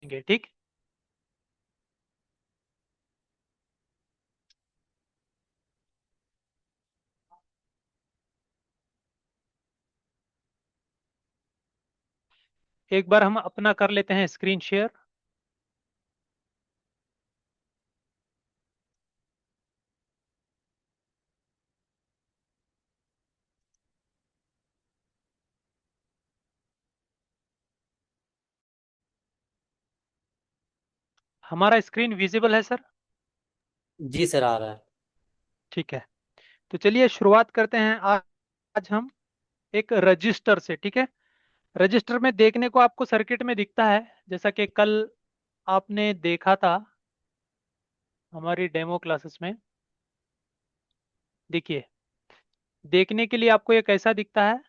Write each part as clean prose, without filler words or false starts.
ठीक। एक बार हम अपना कर लेते हैं स्क्रीन शेयर। हमारा स्क्रीन विजिबल है सर? जी सर, आ रहा है। ठीक है। तो चलिए शुरुआत करते हैं आज हम एक रजिस्टर से। ठीक है। रजिस्टर में देखने को आपको सर्किट में दिखता है, जैसा कि कल आपने देखा था हमारी डेमो क्लासेस में। देखिए, देखने के लिए आपको ये कैसा दिखता है।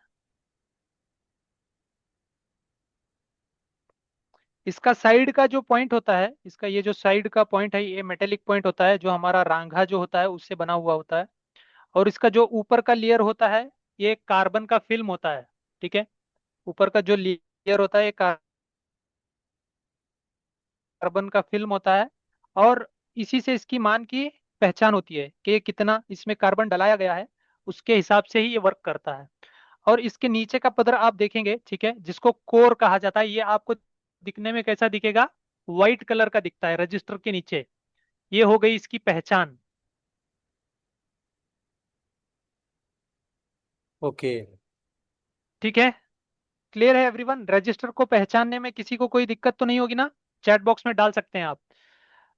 इसका साइड का जो पॉइंट होता है, इसका ये जो साइड का पॉइंट है, ये मेटेलिक पॉइंट होता है जो हमारा रांगा जो होता है उससे बना हुआ होता है। और इसका जो ऊपर का लेयर होता है, ये कार्बन का फिल्म होता है। ठीक है। ऊपर का जो लेयर होता है ये कार्बन का फिल्म होता है। और इसी से इसकी मान की पहचान होती है कि ये कितना इसमें कार्बन डलाया गया है, उसके हिसाब से ही ये वर्क करता है। और इसके नीचे का पदर आप देखेंगे, ठीक है, जिसको कोर कहा जाता है, ये आपको दिखने में कैसा दिखेगा? व्हाइट कलर का दिखता है रजिस्टर के नीचे। ये हो गई इसकी पहचान। ओके। ठीक है। क्लियर है एवरीवन? रजिस्टर को पहचानने में किसी को कोई दिक्कत तो नहीं होगी ना? चैट बॉक्स में डाल सकते हैं आप।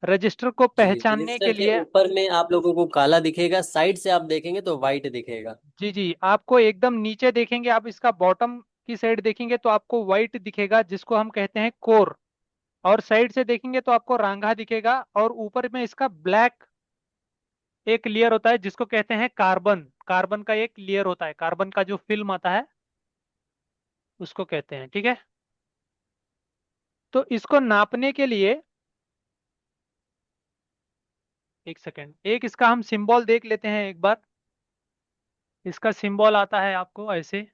रजिस्टर को जी, पहचानने रजिस्टर के के लिए। ऊपर में आप लोगों को काला दिखेगा, साइड से आप देखेंगे तो वाइट दिखेगा। जी जी, आपको एकदम नीचे देखेंगे आप, इसका बॉटम की साइड देखेंगे तो आपको व्हाइट दिखेगा, जिसको हम कहते हैं कोर। और साइड से देखेंगे तो आपको रांगा दिखेगा, और ऊपर में इसका ब्लैक एक लेयर होता है जिसको कहते हैं कार्बन। कार्बन का एक लेयर होता है, कार्बन का जो फिल्म आता है उसको कहते हैं। ठीक है। तो इसको नापने के लिए, एक सेकेंड, एक इसका हम सिंबल देख लेते हैं एक बार। इसका सिंबल आता है आपको ऐसे।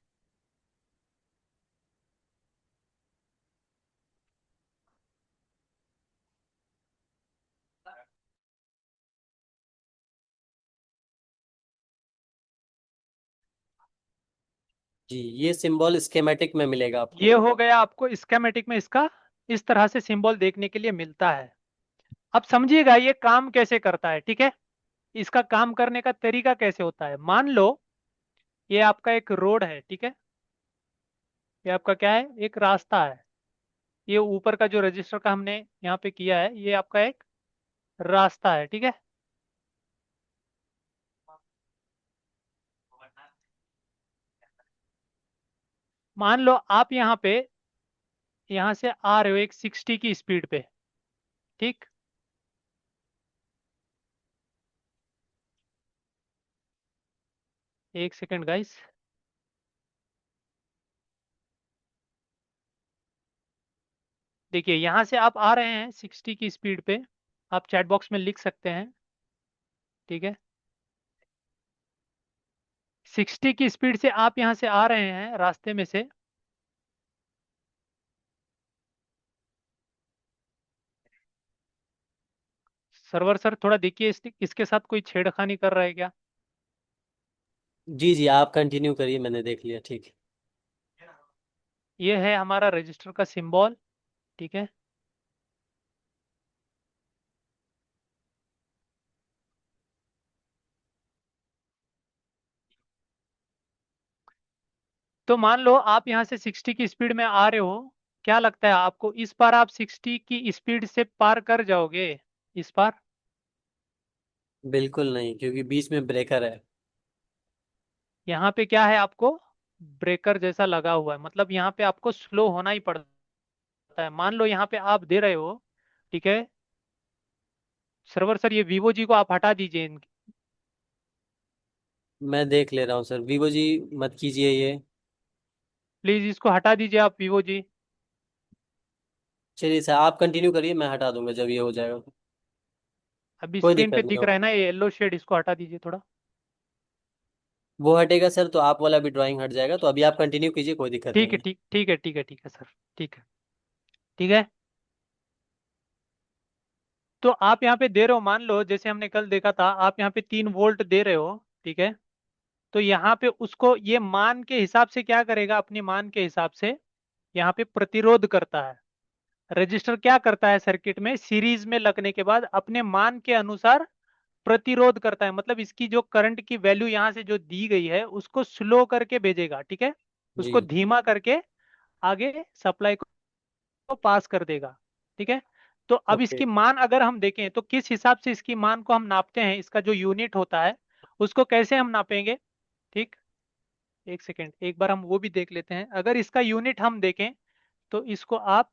जी, ये सिंबल स्केमेटिक में मिलेगा ये आपको। हो गया आपको स्केमेटिक में, इसका इस तरह से सिंबल देखने के लिए मिलता है। अब समझिएगा ये काम कैसे करता है। ठीक है। इसका काम करने का तरीका कैसे होता है। मान लो ये आपका एक रोड है। ठीक है। ये आपका क्या है? एक रास्ता है। ये ऊपर का जो रजिस्टर का हमने यहाँ पे किया है, ये आपका एक रास्ता है। ठीक है। मान लो आप यहाँ पे, यहाँ से आ रहे हो एक 60 की स्पीड पे। ठीक। एक सेकंड गाइस। देखिए, यहाँ से आप आ रहे हैं 60 की स्पीड पे। आप चैट बॉक्स में लिख सकते हैं। ठीक है। 60 की स्पीड से आप यहाँ से आ रहे हैं रास्ते में से। सर्वर सर थोड़ा देखिए, इसके साथ कोई छेड़खानी कर रहा है क्या? जी जी, आप कंटिन्यू करिए, मैंने देख लिया, ठीक है। ये है हमारा रजिस्टर का सिंबल। ठीक है। तो मान लो आप यहाँ से 60 की स्पीड में आ रहे हो। क्या लगता है आपको, इस बार आप 60 की स्पीड से पार कर जाओगे इस बार? बिल्कुल नहीं, क्योंकि बीच में ब्रेकर है। यहाँ पे क्या है आपको? ब्रेकर जैसा लगा हुआ है, मतलब यहाँ पे आपको स्लो होना ही पड़ता है। मान लो यहाँ पे आप दे रहे हो। ठीक है। सर्वर सर, ये वीवो जी को आप हटा दीजिए मैं देख ले रहा हूँ सर, वीवो जी मत कीजिए ये। प्लीज इसको हटा दीजिए आप, वीवो जी। चलिए सर, आप कंटिन्यू करिए, मैं हटा दूंगा जब ये हो जाएगा। अभी कोई स्क्रीन दिक्कत पे नहीं दिख रहा है होगा। ना ये येलो शेड, इसको हटा दीजिए थोड़ा। वो हटेगा सर तो आप वाला भी ड्राइंग हट जाएगा, तो अभी आप कंटिन्यू कीजिए, कोई दिक्कत ठीक नहीं है, है। ठीक ठीक है, ठीक है, ठीक है सर। ठीक है। ठीक है। तो आप यहाँ पे दे रहे हो, मान लो जैसे हमने कल देखा था, आप यहाँ पे 3 वोल्ट दे रहे हो, ठीक है। तो यहाँ पे उसको ये मान के हिसाब से क्या करेगा, अपनी मान के हिसाब से यहाँ पे प्रतिरोध करता है। रजिस्टर क्या करता है सर्किट में, सीरीज में लगने के बाद अपने मान के अनुसार प्रतिरोध करता है। मतलब इसकी जो करंट की वैल्यू यहाँ से जो दी गई है उसको स्लो करके भेजेगा, ठीक है। उसको जी। धीमा करके आगे सप्लाई को पास कर देगा, ठीक है। तो अब ओके। इसकी मान अगर हम देखें तो किस हिसाब से इसकी मान को हम नापते हैं, इसका जो यूनिट होता है उसको कैसे हम नापेंगे, ठीक। एक सेकेंड, एक बार हम वो भी देख लेते हैं। अगर इसका यूनिट हम देखें तो इसको आप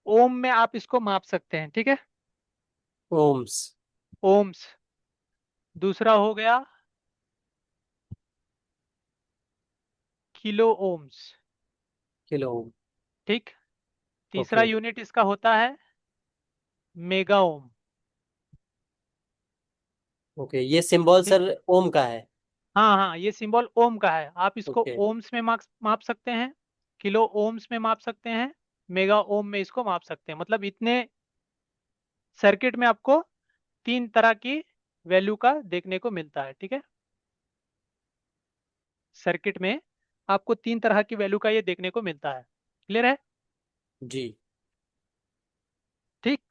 ओम में आप इसको माप सकते हैं, ठीक है। ओम्स। ओम्स। दूसरा हो गया किलो ओम्स, किलो ओम। ठीक। तीसरा ओके। यूनिट इसका होता है मेगा ओम, ओके, ये सिंबल ठीक। सर ओम का है। हाँ हाँ, ये सिंबल ओम का है। आप इसको ओके। ओम्स में माप माप सकते हैं, किलो ओम्स में माप सकते हैं, मेगा ओम में इसको माप सकते हैं। मतलब इतने सर्किट में आपको 3 तरह की वैल्यू का देखने को मिलता है, ठीक है। सर्किट में आपको 3 तरह की वैल्यू का ये देखने को मिलता है। क्लियर है, जी। ठीक।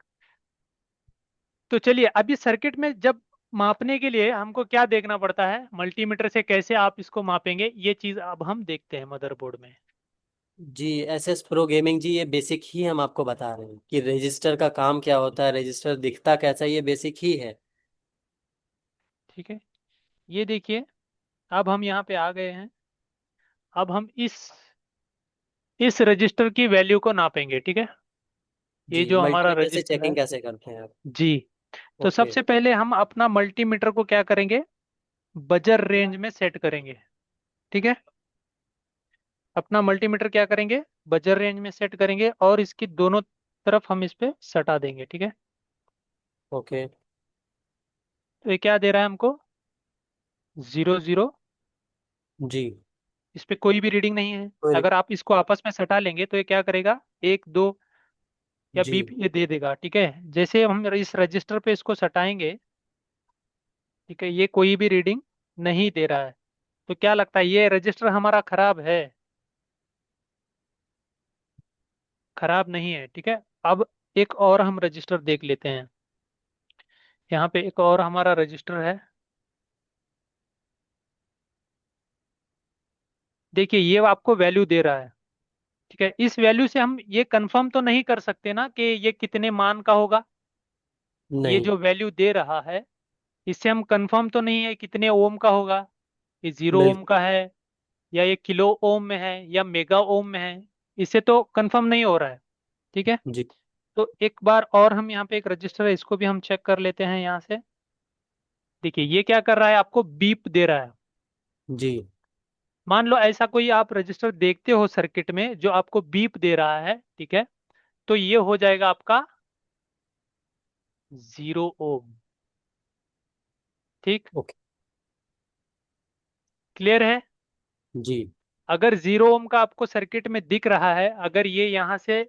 तो चलिए अभी सर्किट में जब मापने के लिए हमको क्या देखना पड़ता है, मल्टीमीटर से कैसे आप इसको मापेंगे, ये चीज अब हम देखते हैं मदरबोर्ड में। जी, एस एस प्रो गेमिंग जी, ये बेसिक ही हम आपको बता रहे हैं कि रजिस्टर का काम क्या होता है, रजिस्टर दिखता कैसा है, ये बेसिक ही है। ठीक है, ये देखिए, अब हम यहाँ पे आ गए हैं। अब हम इस रजिस्टर की वैल्यू को नापेंगे, ठीक है। ये जी, जो हमारा मल्टीमीटर से रजिस्टर है, चेकिंग कैसे करते हैं आप? जी। तो ओके। सबसे पहले हम अपना मल्टीमीटर को क्या करेंगे, बजर रेंज में सेट करेंगे, ठीक है। अपना मल्टीमीटर क्या करेंगे, बजर रेंज में सेट करेंगे और इसकी दोनों तरफ हम इस पे सटा देंगे, ठीक है। ओके। तो ये क्या दे रहा है हमको, 0 0। जी। इस पे कोई भी रीडिंग नहीं है। फिर। अगर आप इसको आपस में सटा लेंगे तो ये क्या करेगा, 1 2 या जी। बीप ये दे देगा, ठीक है। जैसे हम इस रजिस्टर पे इसको सटाएंगे, ठीक है, ये कोई भी रीडिंग नहीं दे रहा है। तो क्या लगता है, ये रजिस्टर हमारा खराब है? खराब नहीं है, ठीक है। अब एक और हम रजिस्टर देख लेते हैं। यहाँ पे एक और हमारा रजिस्टर है। देखिए ये आपको वैल्यू दे रहा है, ठीक है। इस वैल्यू से हम ये कंफर्म तो नहीं कर सकते ना कि ये कितने मान का होगा। ये नहीं। जो वैल्यू दे रहा है इससे हम कंफर्म तो नहीं है कितने ओम का होगा। ये 0 ओम बिल्कुल। का है, या ये किलो ओम में है, या मेगा ओम में है। इससे तो कंफर्म नहीं हो रहा है, ठीक है। जी। तो एक बार और हम यहाँ पे एक रजिस्टर है, इसको भी हम चेक कर लेते हैं यहाँ से। देखिए ये क्या कर रहा है, आपको बीप दे रहा है। जी। मान लो ऐसा कोई आप रजिस्टर देखते हो सर्किट में जो आपको बीप दे रहा है, ठीक है। तो ये हो जाएगा आपका 0 ओम, ठीक। ओके। क्लियर है। जी। अगर 0 ओम का आपको सर्किट में दिख रहा है, अगर ये यहाँ से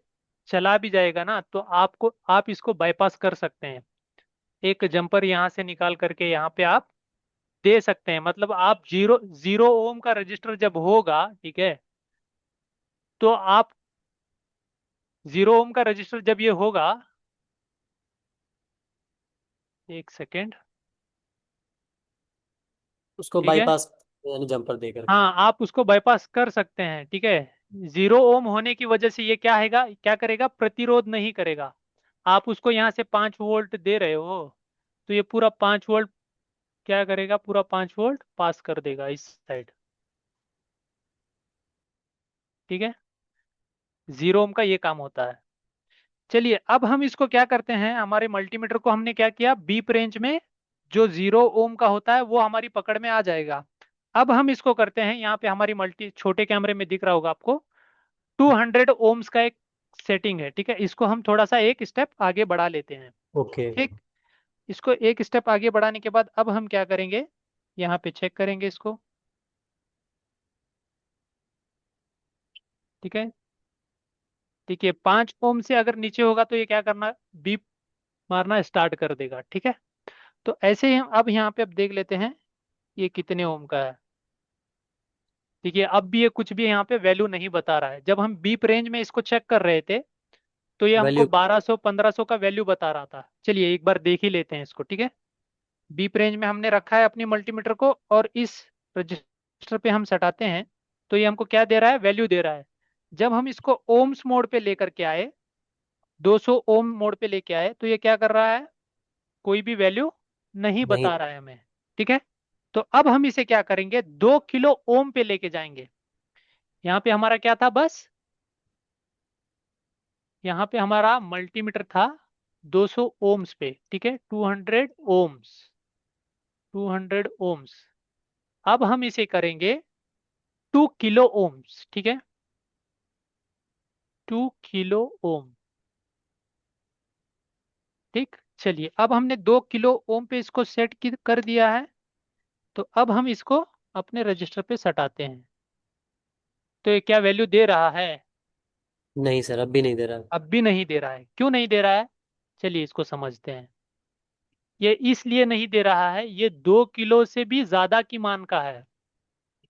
चला भी जाएगा ना तो आप इसको बाईपास कर सकते हैं। एक जंपर यहाँ से निकाल करके यहाँ पे आप दे सकते हैं। मतलब आप 0 0 ओम का रजिस्टर जब होगा, ठीक है, तो आप 0 ओम का रजिस्टर जब ये होगा, एक सेकेंड, उसको ठीक है। बाईपास, यानी जंपर दे करके। हाँ, आप उसको बाईपास कर सकते हैं, ठीक है। 0 ओम होने की वजह से ये क्या करेगा, प्रतिरोध नहीं करेगा। आप उसको यहाँ से 5 वोल्ट दे रहे हो तो ये पूरा 5 वोल्ट क्या करेगा, पूरा 5 वोल्ट पास कर देगा इस साइड, ठीक है। 0 ओम का ये काम होता है। चलिए अब हम इसको क्या करते हैं, हमारे मल्टीमीटर को हमने क्या किया, बीप रेंज में जो 0 ओम का होता है वो हमारी पकड़ में आ जाएगा। अब हम इसको करते हैं, यहाँ पे हमारी मल्टी छोटे कैमरे में दिख रहा होगा आपको, 200 ओम्स का एक सेटिंग है, ठीक है। इसको हम थोड़ा सा एक स्टेप आगे बढ़ा लेते हैं, ओके। ठीक। इसको एक स्टेप आगे बढ़ाने के बाद अब हम क्या करेंगे, यहाँ पे चेक करेंगे इसको, ठीक है। ठीक है, 5 ओम से अगर नीचे होगा तो ये क्या करना, बीप मारना स्टार्ट कर देगा। ठीक है, तो ऐसे ही हम अब यहाँ पे अब देख लेते हैं ये कितने ओम का है। ठीक है, अब भी ये कुछ भी यहाँ पे वैल्यू नहीं बता रहा है। जब हम बीप रेंज में इसको चेक कर रहे थे तो ये हमको वैल्यू 1200 1500 का वैल्यू बता रहा था। चलिए एक बार देख ही लेते हैं इसको। ठीक है, बीप रेंज में हमने रखा है अपनी मल्टीमीटर को, और इस रजिस्टर पे हम सटाते हैं तो ये हमको क्या दे रहा है, वैल्यू दे रहा है। जब हम इसको ओम्स मोड पे लेकर के आए, 200 ओम मोड पे लेके आए, तो ये क्या कर रहा है, कोई भी वैल्यू नहीं नहीं। बता रहा है हमें। ठीक है, तो अब हम इसे क्या करेंगे, 2 किलो ओम पे लेके जाएंगे। यहाँ पे हमारा क्या था बस, यहाँ पे हमारा मल्टीमीटर था 200 ओम्स पे। ठीक है, 200 ओम्स, 200 ओम्स। अब हम इसे करेंगे 2 किलो ओम्स। ठीक है, 2 किलो ओम। ठीक, चलिए अब हमने 2 किलो ओम पे इसको सेट कर दिया है। तो अब हम इसको अपने रजिस्टर पे सटाते हैं। तो ये क्या वैल्यू दे रहा है, नहीं सर, अब भी नहीं दे रहा। अब भी नहीं दे रहा है। क्यों नहीं दे रहा है, चलिए इसको समझते हैं। ये इसलिए नहीं दे रहा है, ये 2 किलो से भी ज्यादा की मान का है।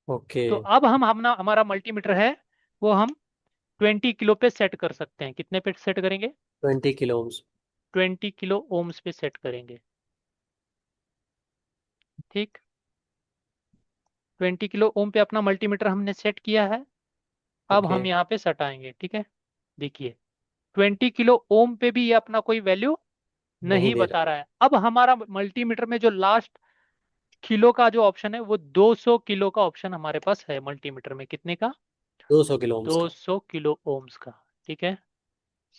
ओके। तो अब हम हमारा मल्टीमीटर है वो हम 20 किलो पे सेट कर सकते हैं। कितने पे सेट करेंगे, 20 किलो ओम्स। 20 किलो ओम्स पे सेट करेंगे। ठीक, 20 किलो ओम पे अपना मल्टीमीटर हमने सेट किया है। अब ओके। हम यहाँ पे सटाएंगे। ठीक है, देखिए 20 किलो ओम पे भी ये अपना कोई वैल्यू नहीं नहीं दे रहा। बता रहा है। अब हमारा मल्टीमीटर में जो लास्ट किलो का जो ऑप्शन है वो 200 किलो का ऑप्शन हमारे पास है मल्टीमीटर में। कितने का, 200 किलो ओम्स का। 200 किलो ओम्स का। ठीक है,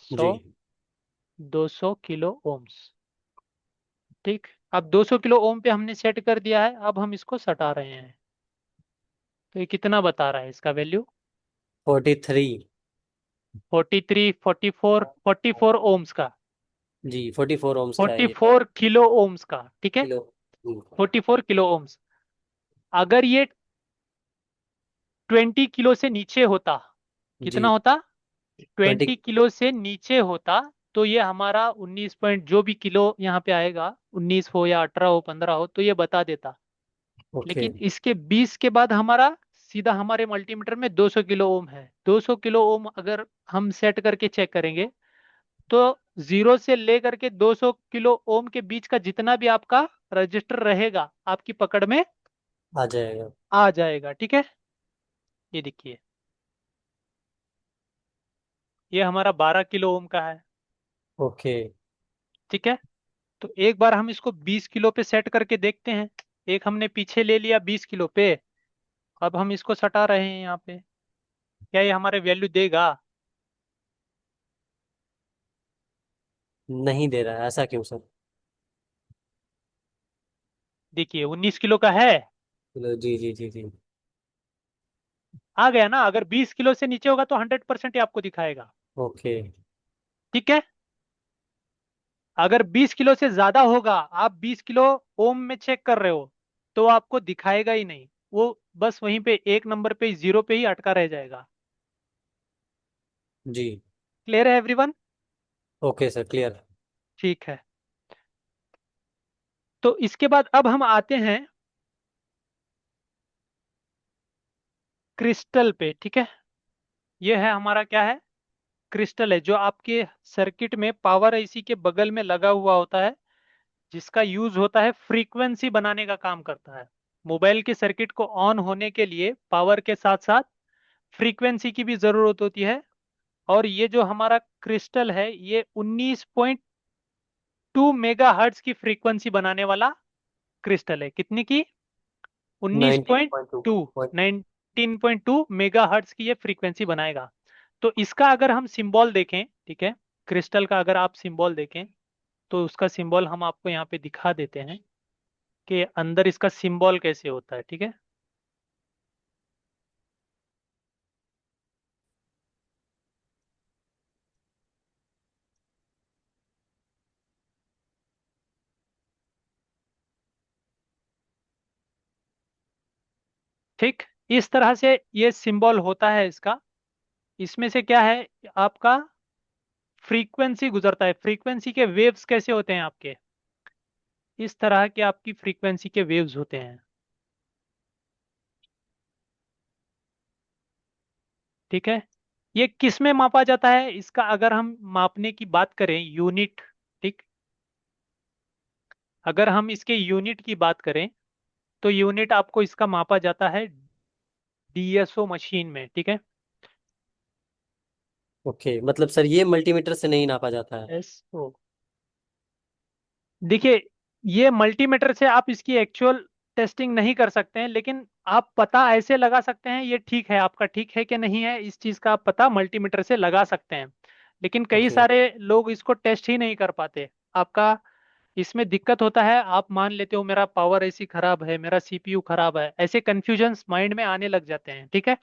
जी। 100, 200 किलो ओम्स। ठीक, अब 200 किलो ओम पे हमने सेट कर दिया है। अब हम इसको सटा रहे हैं। तो ये कितना बता रहा है इसका वैल्यू, 43। 43, 44, 44 ओम्स का, जी, 44 ओम्स का है फोर्टी ये। फोर किलो ओम्स का। ठीक है, किलो। जी। 44 किलो ओम्स। अगर ये 20 किलो से नीचे होता, कितना जी। होता, 20। 20 किलो से नीचे होता, तो ये हमारा 19 पॉइंट जो भी किलो यहाँ पे आएगा, 19 हो या 18 हो 15 हो, तो ये बता देता। ओके। लेकिन इसके 20 के बाद हमारा सीधा हमारे मल्टीमीटर में 200 किलो ओम है। 200 किलो ओम अगर हम सेट करके चेक करेंगे तो 0 से लेकर के 200 किलो ओम के बीच का जितना भी आपका रजिस्टर रहेगा आपकी पकड़ में आ जाएगा। आ जाएगा। ठीक है, ये देखिए ये हमारा 12 किलो ओम का है। ओके। ठीक है, तो एक बार हम इसको 20 किलो पे सेट करके देखते हैं। एक हमने पीछे ले लिया 20 किलो पे, अब हम इसको सटा रहे हैं यहाँ पे। क्या ये हमारे वैल्यू देगा, नहीं दे रहा है, ऐसा क्यों सर? देखिए 19 किलो का है, चलो, जी जी जी जी। आ गया ना। अगर 20 किलो से नीचे होगा तो 100% ही आपको दिखाएगा। ओके। ठीक है, अगर 20 किलो से ज्यादा होगा, आप 20 किलो ओम में चेक कर रहे हो, तो आपको दिखाएगा ही नहीं। वो बस वहीं पे एक नंबर पे, जीरो पे ही अटका रह जाएगा। जी। क्लियर है एवरीवन। Okay sir, clear. ठीक है, तो इसके बाद अब हम आते हैं क्रिस्टल पे। ठीक है, ये है हमारा क्या है, क्रिस्टल है जो आपके सर्किट में पावर आईसी के बगल में लगा हुआ होता है, जिसका यूज होता है फ्रीक्वेंसी बनाने का काम करता है। मोबाइल के सर्किट को ऑन होने के लिए पावर के साथ साथ फ्रीक्वेंसी की भी जरूरत होती है। और ये जो हमारा क्रिस्टल है ये 19.2 मेगा हर्ट्ज की फ्रीक्वेंसी बनाने वाला क्रिस्टल है। कितनी की, उन्नीस nineteen point point two two 19.2 mega hertz की ये फ्रीक्वेंसी बनाएगा। तो इसका अगर हम सिंबल देखें, ठीक है, क्रिस्टल का अगर आप सिंबल देखें तो उसका सिंबल हम आपको यहाँ पे दिखा देते हैं कि अंदर इसका सिंबल कैसे होता है। ठीक है, ठीक, इस तरह से ये सिंबल होता है इसका। इसमें से क्या है आपका, फ्रीक्वेंसी गुजरता है। फ्रीक्वेंसी के वेव्स कैसे होते हैं आपके, इस तरह के आपकी फ्रीक्वेंसी के वेव्स होते हैं। ठीक है। ये किस में मापा जाता है इसका, अगर हम मापने की बात करें यूनिट, ठीक, अगर हम इसके यूनिट की बात करें तो यूनिट आपको इसका मापा जाता है डीएसओ मशीन में। ठीक है। ओके, मतलब सर ये मल्टीमीटर से नहीं नापा जाता है? एसओ, देखिए, ये मल्टीमीटर से आप इसकी एक्चुअल टेस्टिंग नहीं कर सकते हैं, लेकिन आप पता ऐसे लगा सकते हैं ये ठीक है, आपका ठीक है कि नहीं है, इस चीज़ का आप पता मल्टीमीटर से लगा सकते हैं। लेकिन कई ओके। सारे लोग इसको टेस्ट ही नहीं कर पाते। आपका इसमें दिक्कत होता है, आप मान लेते हो मेरा पावर एसी खराब है, मेरा सीपीयू खराब है, ऐसे कंफ्यूजन्स माइंड में आने लग जाते हैं। ठीक है।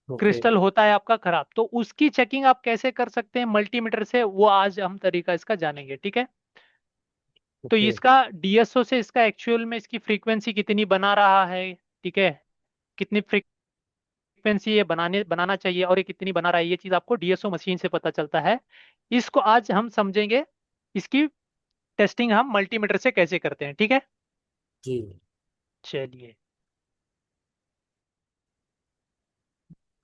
ओके। क्रिस्टल होता है आपका खराब, तो उसकी चेकिंग आप कैसे कर सकते हैं मल्टीमीटर से, वो आज हम तरीका इसका जानेंगे। ठीक है। तो ओके। इसका डीएसओ से इसका एक्चुअल में इसकी फ्रीक्वेंसी कितनी बना रहा है, ठीक है, कितनी फ्रीक्वेंसी ये बनाना चाहिए और ये कितनी बना रहा है, ये चीज आपको डीएसओ मशीन से पता चलता है। इसको आज हम समझेंगे, इसकी टेस्टिंग हम मल्टीमीटर से कैसे करते हैं। ठीक है। जी। चलिए,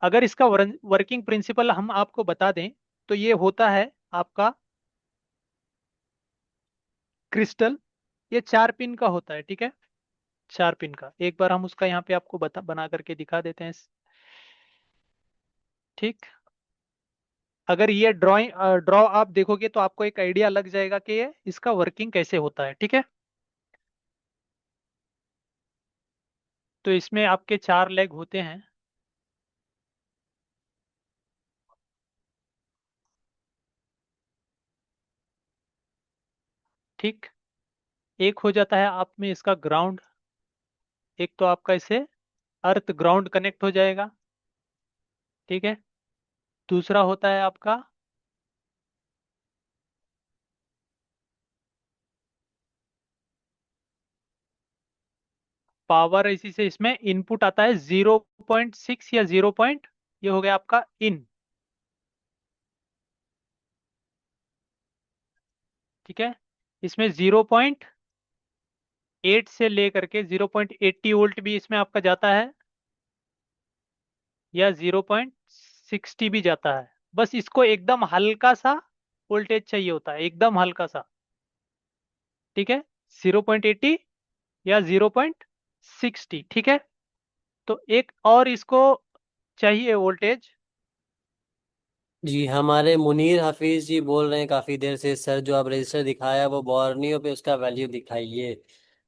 अगर इसका वर्किंग प्रिंसिपल हम आपको बता दें तो ये होता है आपका क्रिस्टल, ये 4 पिन का होता है। ठीक है। 4 पिन का, एक बार हम उसका यहाँ पे आपको बना करके दिखा देते हैं। ठीक। अगर ये ड्रॉ आप देखोगे तो आपको एक आइडिया लग जाएगा कि ये इसका वर्किंग कैसे होता है। ठीक है। तो इसमें आपके 4 लेग होते हैं। ठीक। एक हो जाता है आप में इसका ग्राउंड, एक तो आपका इसे अर्थ ग्राउंड कनेक्ट हो जाएगा। ठीक है। दूसरा होता है आपका पावर, इसी से इसमें इनपुट आता है 0.6 या 0 पॉइंट, ये हो गया आपका इन। ठीक है। इसमें 0.8 से लेकर के 0.80 वोल्ट भी इसमें आपका जाता है, या 0.60 भी जाता है। बस इसको एकदम हल्का सा वोल्टेज चाहिए होता है, एकदम हल्का सा। ठीक है। 0.80 या 0.60। ठीक है। तो एक और इसको चाहिए वोल्टेज। जी, हमारे मुनीर हफीज जी बोल रहे हैं काफी देर से, सर जो आप रजिस्टर दिखाया वो बोर्नियो पे उसका वैल्यू दिखाइए।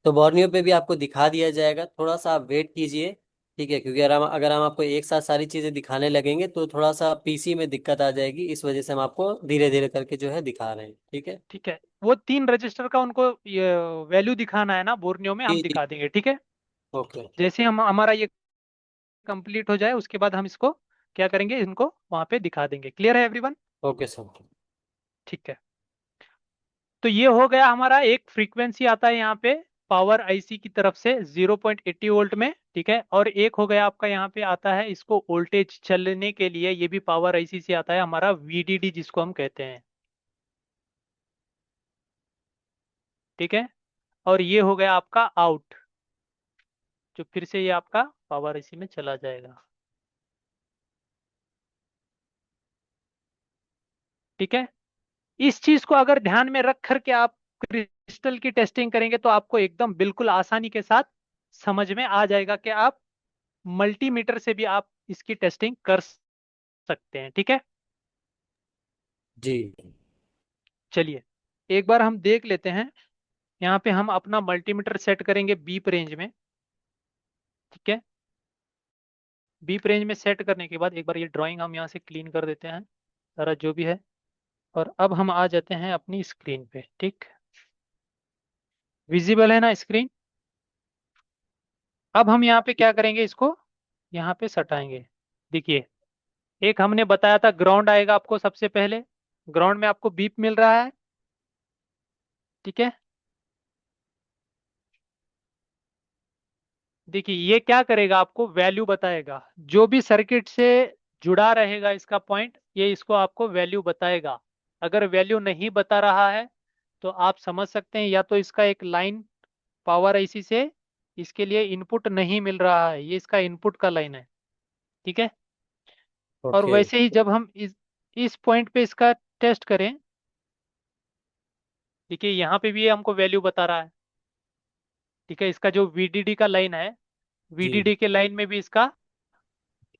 तो बोर्नियो पे भी आपको दिखा दिया जाएगा, थोड़ा सा आप वेट कीजिए। ठीक है, क्योंकि अगर हम आपको एक साथ सारी चीजें दिखाने लगेंगे तो थोड़ा सा पीसी में दिक्कत आ जाएगी, इस वजह से हम आपको धीरे धीरे करके जो है दिखा रहे हैं। ठीक है। ठीक है, वो 3 रजिस्टर का उनको ये वैल्यू दिखाना है ना, बोर्नियो में हम जी जी। दिखा देंगे। ठीक है। ओके। जैसे हम हमारा ये कंप्लीट हो जाए उसके बाद हम इसको क्या करेंगे, इनको वहां पे दिखा देंगे। क्लियर है एवरीवन। Okay sir. ठीक है। तो ये हो गया हमारा, एक फ्रीक्वेंसी आता है यहाँ पे पावर आईसी की तरफ से 0.80 वोल्ट में। ठीक है। और एक हो गया आपका यहाँ पे आता है इसको वोल्टेज चलने के लिए, ये भी पावर आईसी से आता है हमारा वीडीडी जिसको हम कहते हैं। ठीक है। और ये हो गया आपका आउट, जो फिर से ये आपका पावर आईसी में चला जाएगा। ठीक है। इस चीज को अगर ध्यान में रख करके आप क्रिस्टल की टेस्टिंग करेंगे तो आपको एकदम बिल्कुल आसानी के साथ समझ में आ जाएगा कि आप मल्टीमीटर से भी आप इसकी टेस्टिंग कर सकते हैं। ठीक है। जी। चलिए, एक बार हम देख लेते हैं। यहाँ पे हम अपना मल्टीमीटर सेट करेंगे बीप रेंज में। ठीक है। बीप रेंज में सेट करने के बाद एक बार ये ड्राइंग हम यहाँ से क्लीन कर देते हैं, सारा जो भी है। और अब हम आ जाते हैं अपनी स्क्रीन पे। ठीक, विजिबल है ना स्क्रीन। अब हम यहाँ पे क्या करेंगे, इसको यहाँ पे सटाएंगे। देखिए, एक हमने बताया था ग्राउंड आएगा आपको सबसे पहले, ग्राउंड में आपको बीप मिल रहा है। ठीक है। देखिए, ये क्या करेगा, आपको वैल्यू बताएगा, जो भी सर्किट से जुड़ा रहेगा इसका पॉइंट, ये इसको आपको वैल्यू बताएगा। अगर वैल्यू नहीं बता रहा है तो आप समझ सकते हैं या तो इसका एक लाइन पावर आईसी से इसके लिए इनपुट नहीं मिल रहा है, ये इसका इनपुट का लाइन है। ठीक है। और ओके। वैसे ही जब हम इस पॉइंट पे इसका टेस्ट करें, देखिए यहाँ पे भी ये हमको वैल्यू बता रहा है। ठीक है, इसका जो वीडीडी का लाइन है, जी। वीडीडी के लाइन में भी इसका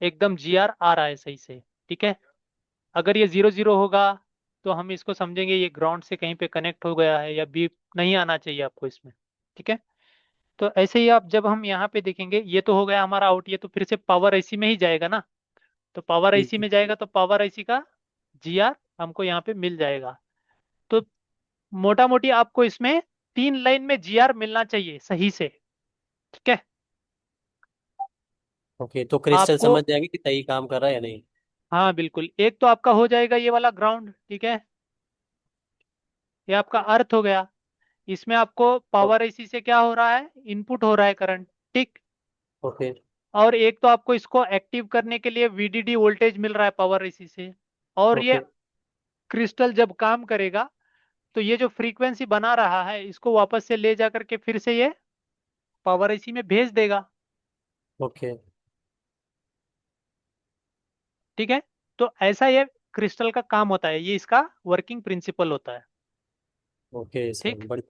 एकदम जीआर आ रहा है सही से। ठीक है। अगर ये 0 0 होगा तो हम इसको समझेंगे ये ग्राउंड से कहीं पे कनेक्ट हो गया है, या बीप नहीं आना चाहिए आपको इसमें। ठीक है। तो ऐसे ही आप जब हम यहाँ पे देखेंगे, ये तो हो गया हमारा आउट, ये तो फिर से पावर आईसी में ही जाएगा ना। तो पावर जी। आईसी में जाएगा तो पावर आईसी का जीआर हमको यहाँ पे मिल जाएगा। तो मोटा मोटी आपको इसमें 3 लाइन में जीआर मिलना चाहिए सही से। ठीक है। ओके, तो क्रिस्टल आपको, समझ जाएगी कि सही काम कर रहा है या नहीं। हाँ बिल्कुल, एक तो आपका हो जाएगा ये वाला ग्राउंड। ठीक है, ये आपका अर्थ हो गया। इसमें आपको ओ- पावर एसी से क्या हो रहा है, इनपुट हो रहा है करंट। ठीक। ओके। और एक तो आपको इसको एक्टिव करने के लिए वीडीडी वोल्टेज मिल रहा है पावर एसी से। और ये ओके। क्रिस्टल जब काम करेगा तो ये जो फ्रीक्वेंसी बना रहा है इसको वापस से ले जा करके फिर से ये पावर एसी में भेज देगा। ओके। ठीक है। तो ऐसा ये क्रिस्टल का काम होता है, ये इसका वर्किंग प्रिंसिपल होता है। ओके सर, ठीक। बड़ी।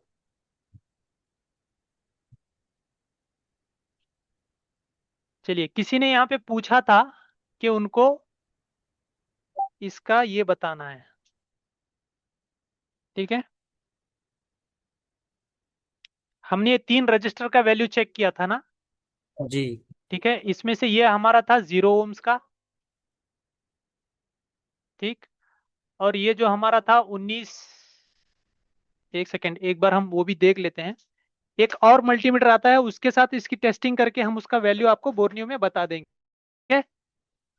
चलिए, किसी ने यहाँ पे पूछा था कि उनको इसका ये बताना है। ठीक है। हमने ये 3 रजिस्टर का वैल्यू चेक किया था ना। जी। ठीक है, इसमें से ये हमारा था 0 ओम्स का। ठीक। और ये जो हमारा था 19, एक सेकेंड एक बार हम वो भी देख लेते हैं। एक और मल्टीमीटर आता है, उसके साथ इसकी टेस्टिंग करके हम उसका वैल्यू आपको बोर्नियो में बता देंगे। ठीक है।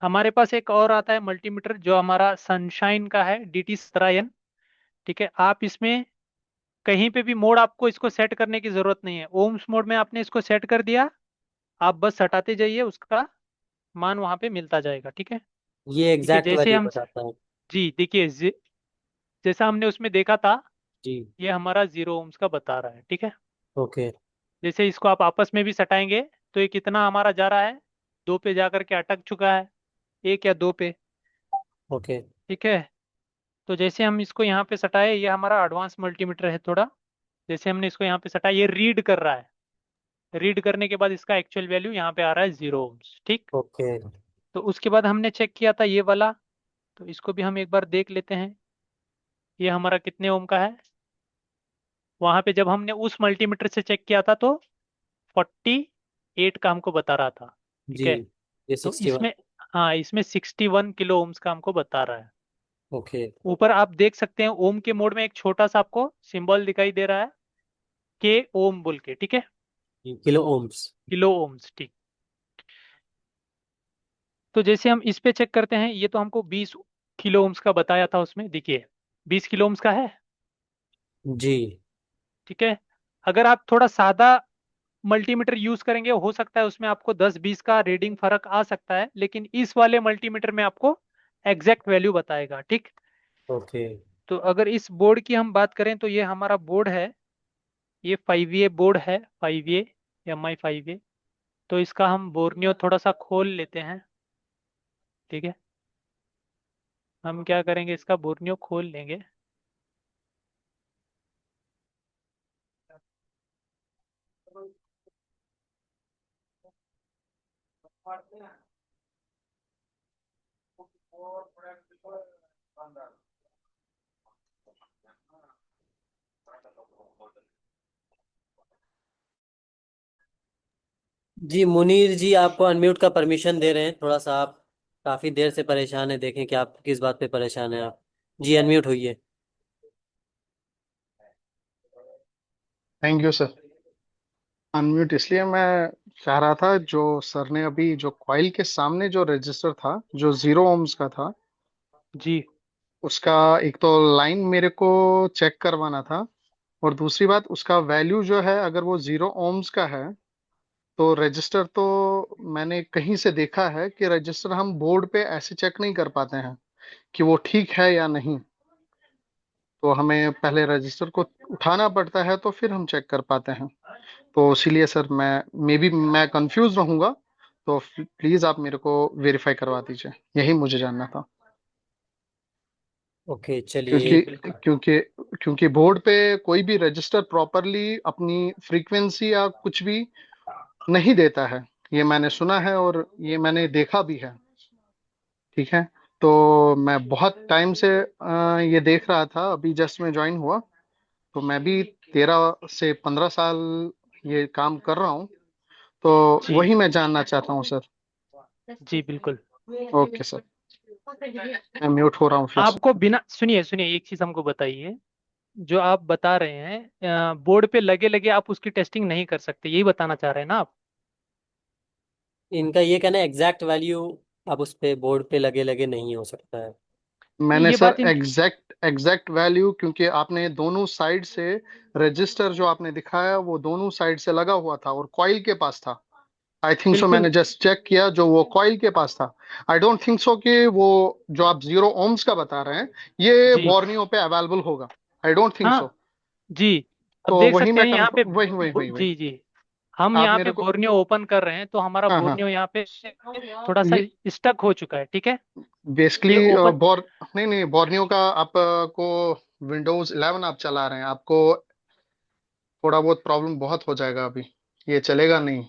हमारे पास एक और आता है मल्टीमीटर जो हमारा सनशाइन का है, DT 17N। ठीक है, आप इसमें कहीं पे भी मोड आपको इसको सेट करने की जरूरत नहीं है, ओम्स मोड में आपने इसको सेट कर दिया, आप बस हटाते जाइए, उसका मान वहां पे मिलता जाएगा। ठीक है। ये देखिए एग्जैक्ट जैसे वैल्यू हम, बताता है। जी देखिए जैसा हमने उसमें देखा था, जी। ये हमारा 0 ओम्स का बता रहा है। ठीक है। ओके। जैसे इसको आप आपस में भी सटाएंगे तो ये कितना हमारा जा रहा है, 2 पे जा करके अटक चुका है, 1 या 2 पे। ओके। ठीक है। तो जैसे हम इसको यहाँ पे सटाए, ये हमारा एडवांस मल्टीमीटर है थोड़ा। जैसे हमने इसको यहाँ पे सटाया, ये रीड कर रहा है। रीड करने के बाद इसका एक्चुअल वैल्यू यहाँ पे आ रहा है 0 ओम्स। ठीक। ओके। तो उसके बाद हमने चेक किया था ये वाला, तो इसको भी हम एक बार देख लेते हैं। ये हमारा कितने ओम का है, वहां पे जब हमने उस मल्टीमीटर से चेक किया था तो 48 का हमको बता रहा था। ठीक जी। है। ये तो 61। इसमें, हाँ इसमें 61 किलो ओम्स का हमको बता रहा है। ओके। ऊपर आप देख सकते हैं ओम के मोड में एक छोटा सा आपको सिंबल दिखाई दे रहा है, के ओम बोल के। ठीक है। Kilo ohms. Kilo ohms. ठीक। तो जैसे हम इस पे चेक करते हैं, ये तो हमको 20 किलो ओम्स का बताया था उसमें, देखिए 20 किलो ओम्स का है। जी। ठीक है। अगर आप थोड़ा सादा मल्टीमीटर यूज करेंगे, हो सकता है उसमें आपको 10 20 का रीडिंग फर्क आ सकता है, लेकिन इस वाले मल्टीमीटर में आपको एग्जैक्ट वैल्यू बताएगा। ठीक। ओके। तो अगर इस बोर्ड की हम बात करें तो ये हमारा बोर्ड है, ये 5A बोर्ड है, 5A, MI 5A। तो इसका हम बोर्नियो थोड़ा सा खोल लेते हैं। ठीक है। हम क्या करेंगे, इसका बोर्नियो खोल लेंगे। जी मुनीर जी, आपको अनम्यूट का परमिशन दे रहे हैं, थोड़ा सा आप काफी देर से परेशान है, देखें कि आप किस बात पे परेशान है आप। जी अनम्यूट होइए। Thank you sir. अनम्यूट इसलिए मैं चाह रहा था, जो सर ने अभी जो कॉइल के सामने जो रजिस्टर था जो 0 ओम्स का था, जी। उसका एक तो लाइन मेरे को चेक करवाना था, और दूसरी बात उसका वैल्यू जो है अगर वो 0 ओम्स का है तो रजिस्टर तो मैंने कहीं से देखा है कि रजिस्टर हम बोर्ड पे ऐसे चेक नहीं कर पाते हैं कि वो ठीक है या नहीं। तो हमें पहले रजिस्टर को उठाना पड़ता है तो फिर हम चेक कर पाते हैं। तो इसीलिए सर मैं मे बी मैं कंफ्यूज रहूंगा, तो प्लीज आप मेरे को वेरीफाई करवा दीजिए, यही मुझे जानना था। ओके चलिए। क्योंकि क्योंकि क्योंकि बोर्ड पे कोई भी रजिस्टर प्रॉपरली अपनी फ्रीक्वेंसी या कुछ भी नहीं देता है, ये मैंने सुना है और ये मैंने देखा भी है। ठीक है। तो मैं बहुत टाइम से ये देख रहा था, अभी जस्ट मैं ज्वाइन हुआ, तो मैं भी 13 से 15 साल ये काम कर रहा हूँ। तो जी वही मैं जानना चाहता हूँ सर। जी बिल्कुल। ओके सर, मैं म्यूट हो रहा हूँ फिर से। आपको बिना, सुनिए सुनिए, एक चीज हमको बताइए। जो आप बता रहे हैं बोर्ड पे लगे लगे आप उसकी टेस्टिंग नहीं कर सकते, यही बताना चाह रहे हैं ना आप? इनका ये कहना है एग्जैक्ट वैल्यू अब उस पे बोर्ड पे लगे लगे नहीं हो सकता है। मैंने ये सर बात इनकी, एग्जैक्ट वैल्यू, क्योंकि आपने दोनों साइड से रजिस्टर जो आपने दिखाया वो दोनों साइड से लगा हुआ था और कॉइल के पास था। आई थिंक सो, बिल्कुल। मैंने जस्ट चेक किया जो वो कॉइल के पास था। आई डोंट थिंक सो कि वो जो आप 0 ओम्स का बता रहे हैं ये जी बोर्नियो पे अवेलेबल होगा। I don't think so. हाँ। जी। अब तो देख वही सकते मैं हैं यहाँ पे वही वही वही वही जी जी, हम आप यहाँ पे मेरे को। बोर्नियो ओपन कर रहे हैं तो हमारा हाँ हाँ। बोर्नियो यहाँ पे थोड़ा सा ये स्टक हो चुका है, ठीक है। तो बेसिकली ये ओपन, नहीं नहीं, बोर्नियो का को विंडोज 11 आप चला रहे हैं, आपको थोड़ा बहुत प्रॉब्लम बहुत हो जाएगा अभी, ये चलेगा नहीं।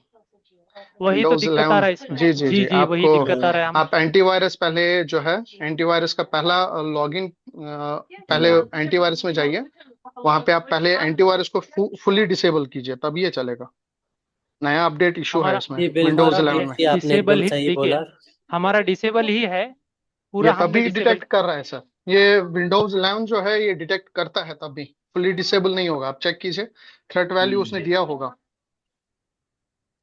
वही तो विंडोज दिक्कत आ 11, रहा है इसमें। जी जी जी जी, जी, वही आपको दिक्कत आ रहा है हम। आप एंटीवायरस पहले जो है, एंटीवायरस का पहला लॉगिन, पहले एंटीवायरस में जाइए, वहां पे आप पहले एंटीवायरस को फुली डिसेबल कीजिए, तब ये चलेगा। नया अपडेट इशू है हमारा इसमें जी बिल्कुल विंडोज हमारा 11 में। ये आपने डिसेबल एकदम ही, सही देखिए, बोला। हमारा डिसेबल ही है, ये पूरा हमने तभी डिसेबल। डिटेक्ट कर रहा है सर, ये विंडोज 11 जो है ये डिटेक्ट करता है, तभी फुली डिसेबल नहीं होगा, आप चेक कीजिए, थ्रेट वैल्यू उसने हम्म, दिया होगा।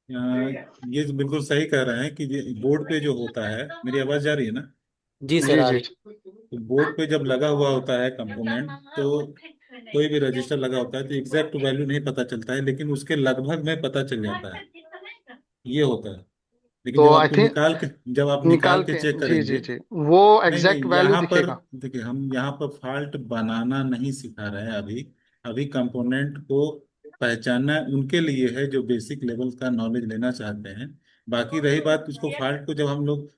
यहाँ ये तो बिल्कुल सही कह रहे हैं कि बोर्ड पे जो होता है, मेरी आवाज जा रही है ना? जी सर जी आ जी। रही। तो बोर्ड पे जब लगा हुआ होता है कंपोनेंट, तो कोई भी रजिस्टर लगा होता है तो एग्जैक्ट वैल्यू नहीं पता चलता है, लेकिन उसके लगभग में पता चल जाता है, ये होता है। लेकिन तो आई थिंक जब आप निकाल निकाल के के, चेक जी जी करेंगे। जी, वो नहीं एग्जैक्ट नहीं, वैल्यू यहाँ पर दिखेगा। देखिए, हम यहाँ पर फॉल्ट बनाना नहीं सिखा रहे हैं अभी। अभी कंपोनेंट को पहचानना उनके लिए है जो बेसिक लेवल का नॉलेज लेना चाहते हैं। बाकी रही बात, उसको फॉल्ट को जब हम लोग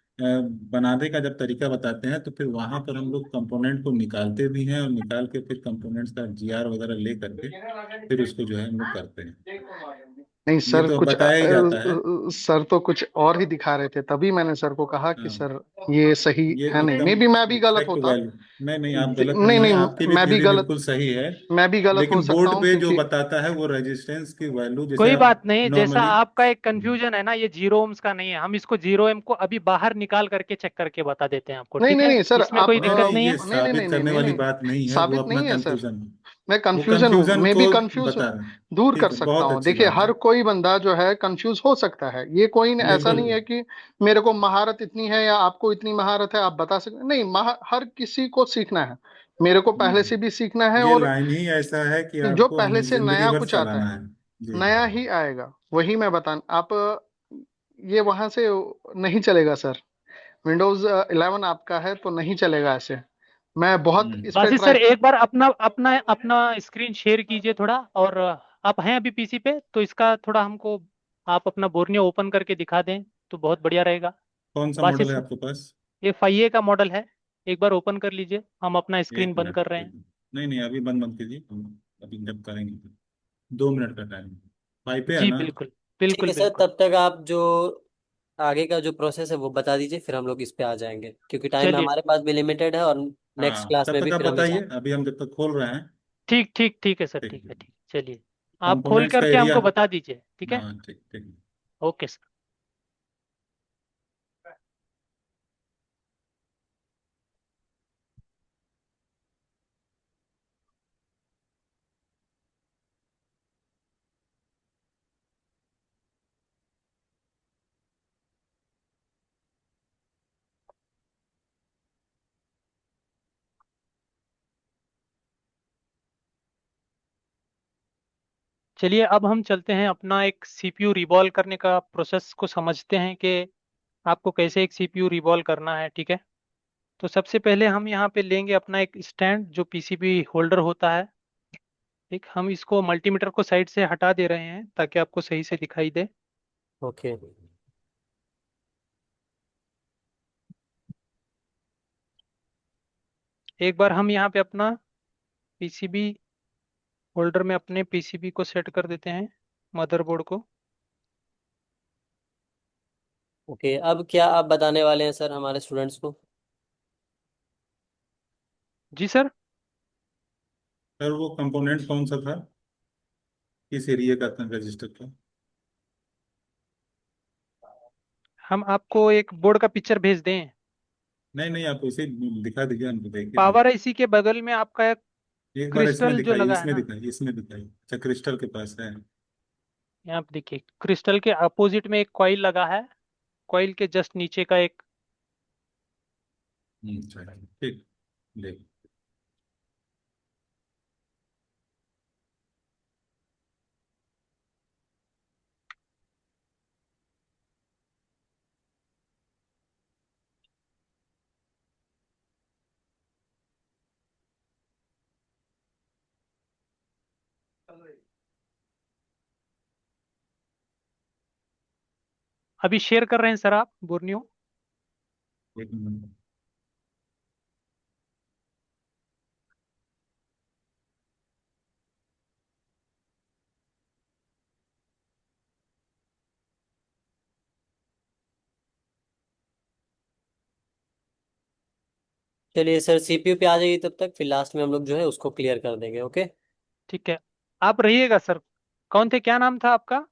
बनाने का जब तरीका बताते हैं, तो फिर वहां पर हम लोग कंपोनेंट को निकालते भी हैं, और निकाल के फिर कंपोनेंट्स का जीआर वगैरह ले करके फिर उसको जो है हम लोग करते हैं। नहीं ये सर, तो कुछ बताया ही जाता है। सर तो कुछ और ही दिखा रहे थे, तभी मैंने सर को कहा कि हाँ, सर ये सही ये है नहीं, मे एकदम बी मैं भी गलत एग्जैक्ट होता। वैल्यू। नहीं नहीं, आप गलत नहीं नहीं है, आपकी नहीं, भी थ्योरी बिल्कुल सही है। मैं भी गलत हो लेकिन सकता बोर्ड हूँ पे जो क्योंकि बताता है वो रेजिस्टेंस की वैल्यू, जैसे कोई आप बात नहीं, जैसा नॉर्मली। आपका एक कंफ्यूजन है ना, ये 0 ओम्स का नहीं है, हम इसको 0 ओम को अभी बाहर निकाल करके चेक करके बता देते हैं आपको, नहीं ठीक नहीं है, नहीं सर, इसमें आप कोई नहीं दिक्कत नहीं, नहीं ये है। नहीं नहीं नहीं साबित नहीं करने नहीं वाली नहीं, बात नहीं है, वो साबित अपना नहीं है सर। कंफ्यूजन है। मैं वो कंफ्यूजन हूँ, कंफ्यूजन मैं को भी कंफ्यूज बता रहे हैं। दूर कर ठीक है, सकता बहुत हूँ। अच्छी देखिए, बात है। हर कोई बंदा जो है कंफ्यूज हो सकता है, ये कोई ऐसा बिल्कुल। नहीं है कि मेरे को महारत इतनी है या आपको इतनी महारत है आप बता सकते नहीं, हर किसी को सीखना है, मेरे को पहले से भी सीखना है, ये और लाइन ही ऐसा है कि जो आपको पहले से जिंदगी नया भर कुछ आता चलाना है है। जी। नया ही आएगा, वही मैं बता आप, ये वहां से नहीं चलेगा सर। विंडोज 11 आपका है तो नहीं चलेगा ऐसे। मैं बहुत इस पे बासित ट्राई। सर, एक बार अपना अपना अपना स्क्रीन शेयर कीजिए थोड़ा, और आप हैं अभी पीसी पे तो इसका थोड़ा हमको, आप अपना बोर्नियो ओपन करके दिखा दें तो बहुत बढ़िया रहेगा। कौन सा बासित मॉडल है सर, आपके पास? ये 5A का मॉडल है, एक बार ओपन कर लीजिए, हम अपना स्क्रीन एक बंद मिनट कर रहे एक हैं। मिनट। नहीं नहीं, अभी बंद मत कीजिए, हम अभी जब करेंगे तो 2 मिनट का टाइम। फाइव पे है जी ना? बिल्कुल ठीक बिल्कुल है सर, बिल्कुल। तब तक आप जो आगे का जो प्रोसेस है वो बता दीजिए, फिर हम लोग इस पे आ जाएंगे, क्योंकि टाइम चलिए, हमारे पास भी लिमिटेड है और नेक्स्ट हाँ, क्लास तब में भी तक आप फिर हमें बताइए, जाना अभी हम जब तक खोल रहे हैं। ठीक ठीक ठीक है सर, ठीक ठीक है। है, ठीक, चलिए, आप खोल कंपोनेंट्स का करके एरिया। हमको बता दीजिए, ठीक है। हाँ ठीक ठीक। Okay sir. चलिए अब हम चलते हैं अपना एक सीपीयू रिवॉल्व करने का प्रोसेस को समझते हैं कि आपको कैसे एक सीपीयू रिवॉल्व करना है, ठीक है। तो सबसे पहले हम यहाँ पे लेंगे अपना एक स्टैंड जो पीसीबी होल्डर होता है। ठीक, हम इसको मल्टीमीटर को साइड से हटा दे रहे हैं ताकि आपको सही से दिखाई दे। ओके। एक बार हम यहाँ पे अपना पीसीबी होल्डर में अपने पीसीबी को सेट कर देते हैं, मदरबोर्ड को। ओके, अब क्या आप बताने वाले हैं सर हमारे स्टूडेंट्स को? जी सर। सर वो कंपोनेंट कौन सा था, किस एरिया का था रजिस्टर का? हम आपको एक बोर्ड का पिक्चर भेज दें। नहीं नहीं, आप इसे दिखा दीजिए, हमको देखे नहीं। पावर आईसी के बगल में आपका एक एक बार इसमें क्रिस्टल जो दिखाइए, लगा है इसमें ना, दिखाइए, इसमें दिखाइए। अच्छा, क्रिस्टल के पास है। यहाँ पे देखिए क्रिस्टल के अपोजिट में एक कॉइल लगा है। कॉइल के जस्ट नीचे का एक। चलिए, ठीक। देख। अभी शेयर कर रहे हैं सर आप बोर्नियो। एक मिनट। चलिए सर, सीपीयू पे आ जाइए तब तक, फिर लास्ट में हम लोग जो है उसको क्लियर कर देंगे। ओके। ठीक है, आप रहिएगा सर। कौन थे, क्या नाम था आपका?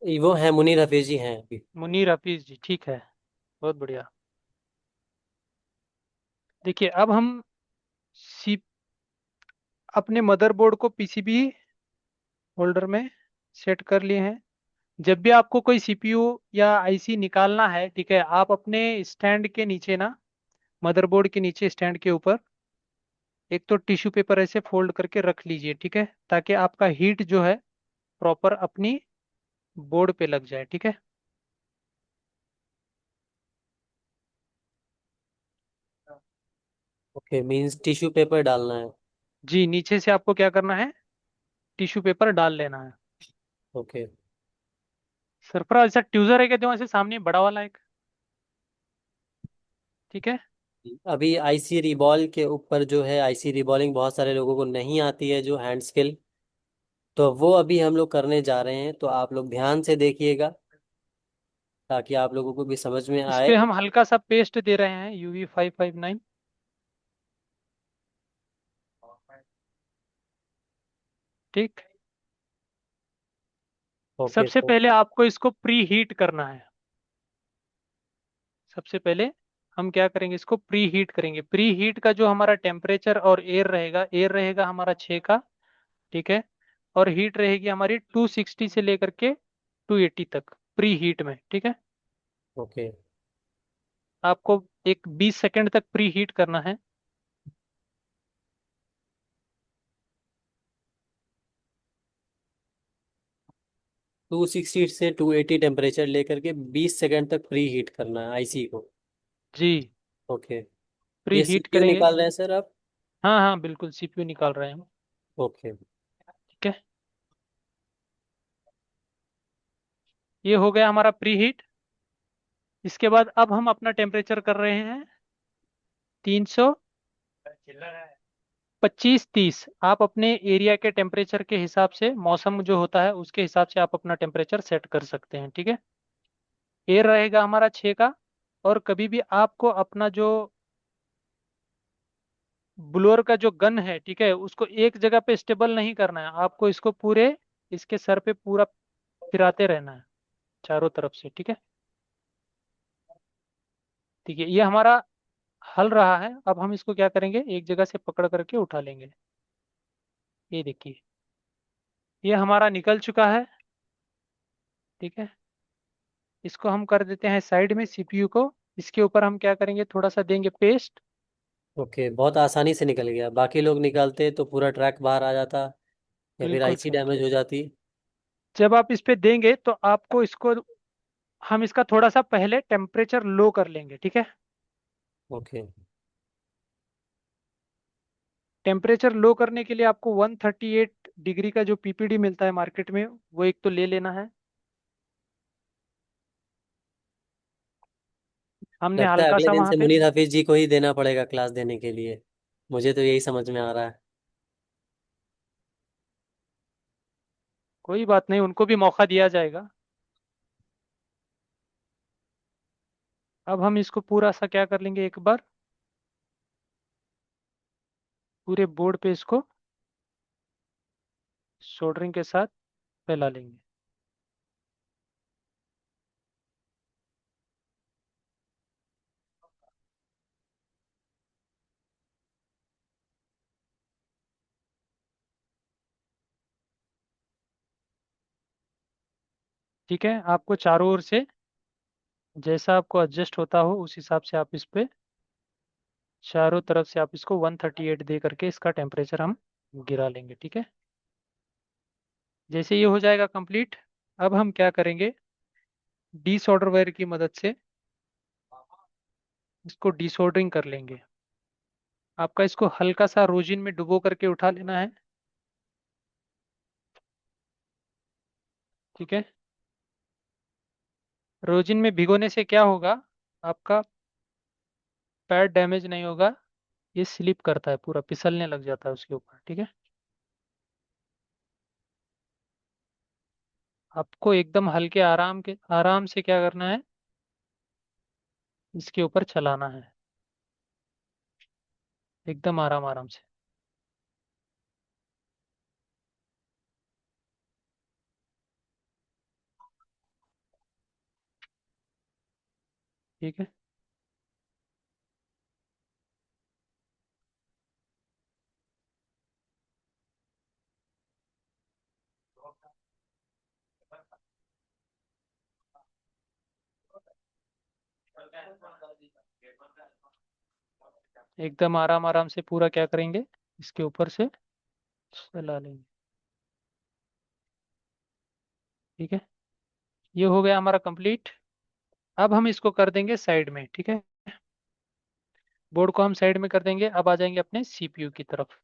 वो है मुनीर हफीज जी हैं अभी। मुनीर हफीज जी, ठीक है। बहुत बढ़िया। देखिए अब हम सी अपने मदरबोर्ड को पीसीबी होल्डर में सेट कर लिए हैं। जब भी आपको कोई सीपीयू या आईसी निकालना है, ठीक है, आप अपने स्टैंड के नीचे ना, मदरबोर्ड के नीचे स्टैंड के ऊपर एक तो टिश्यू पेपर ऐसे फोल्ड करके रख लीजिए, ठीक है, ताकि आपका हीट जो है प्रॉपर अपनी बोर्ड पे लग जाए, ठीक है। ओके, मीन्स टिश्यू पेपर डालना है। जी, नीचे से आपको क्या करना है, टिश्यू पेपर डाल लेना है। ओके। सरफराज ऐसा ट्यूजर है क्या जो ऐसे सामने बड़ा वाला एक, ठीक है। अभी आईसी रिबॉल के ऊपर जो है, आईसी रिबॉलिंग बहुत सारे लोगों को नहीं आती है, जो हैंड स्किल, तो वो अभी हम लोग करने जा रहे हैं, तो आप लोग ध्यान से देखिएगा ताकि आप लोगों को भी समझ में इस आए। पे हम हल्का सा पेस्ट दे रहे हैं, UV559। ठीक। ओके सबसे तो पहले आपको इसको प्री हीट करना है। सबसे पहले हम क्या करेंगे, इसको प्री हीट करेंगे। प्री हीट का जो हमारा टेम्परेचर और एयर रहेगा हमारा 6 का, ठीक है। और हीट रहेगी हमारी 260 से लेकर के 280 तक प्री हीट में, ठीक है। ओके। आपको एक 20 सेकंड तक प्री हीट करना है। 260 से 280 टेम्परेचर लेकर के 20 सेकंड तक प्री हीट करना है आईसी को। जी, ओके। प्री ये हीट सीपीयू करेंगे। निकाल रहे हैं सर आप? हाँ हाँ बिल्कुल, सीपीयू निकाल रहे हैं हम। ओके। ठीक है, ये हो गया हमारा प्री हीट। इसके बाद अब हम अपना टेम्परेचर कर रहे हैं 325-30। आप अपने एरिया के टेम्परेचर के हिसाब से, मौसम जो होता है उसके हिसाब से आप अपना टेम्परेचर सेट कर सकते हैं, ठीक है। एयर रहेगा हमारा 6 का। और कभी भी आपको अपना जो ब्लोअर का जो गन है, ठीक है, उसको एक जगह पे स्टेबल नहीं करना है, आपको इसको पूरे इसके सर पे पूरा फिराते रहना है चारों तरफ से, ठीक है। ठीक है, ये हमारा हल रहा है। अब हम इसको क्या करेंगे, एक जगह से पकड़ करके उठा लेंगे। ये देखिए, ये हमारा निकल चुका है, ठीक है। इसको हम कर देते हैं साइड में, सीपीयू को। इसके ऊपर हम क्या करेंगे, थोड़ा सा देंगे पेस्ट। ओके, बहुत आसानी से निकल गया। बाकी लोग निकालते तो पूरा ट्रैक बाहर आ जाता या फिर बिल्कुल आईसी सर। डैमेज हो जाती। जब आप इस पे देंगे तो आपको इसको, हम इसका थोड़ा सा पहले टेम्परेचर लो कर लेंगे, ठीक है। ओके। टेम्परेचर लो करने के लिए आपको 138 डिग्री का जो पीपीडी मिलता है मार्केट में, वो एक तो ले लेना है। हमने लगता है हल्का अगले सा दिन वहां से पे, मुनीर हाफिज जी को ही देना पड़ेगा क्लास देने के लिए। मुझे तो यही समझ में आ रहा है। कोई बात नहीं, उनको भी मौका दिया जाएगा। अब हम इसको पूरा सा क्या कर लेंगे, एक बार पूरे बोर्ड पे इसको सोल्डरिंग के साथ फैला लेंगे। ठीक है, आपको चारों ओर से जैसा आपको एडजस्ट होता हो उस हिसाब से आप इस पे चारों तरफ से आप इसको 138 दे करके इसका टेम्परेचर हम गिरा लेंगे, ठीक है। जैसे ये हो जाएगा कंप्लीट, अब हम क्या करेंगे, डीसोल्डर वायर की मदद से इसको डीसोल्डरिंग कर लेंगे। आपका इसको हल्का सा रोजिन में डुबो करके उठा लेना है, ठीक है। रोजिन में भिगोने से क्या होगा, आपका पैर डैमेज नहीं होगा। ये स्लिप करता है, पूरा फिसलने लग जाता है उसके ऊपर, ठीक है। आपको एकदम हल्के आराम से क्या करना है, इसके ऊपर चलाना है, एकदम आराम आराम से, ठीक है। एकदम आराम आराम से पूरा क्या करेंगे, इसके ऊपर से चला लेंगे, ठीक है। ये हो गया हमारा कंप्लीट। अब हम इसको कर देंगे साइड में, ठीक है। बोर्ड को हम साइड में कर देंगे, अब आ जाएंगे अपने सीपीयू की तरफ।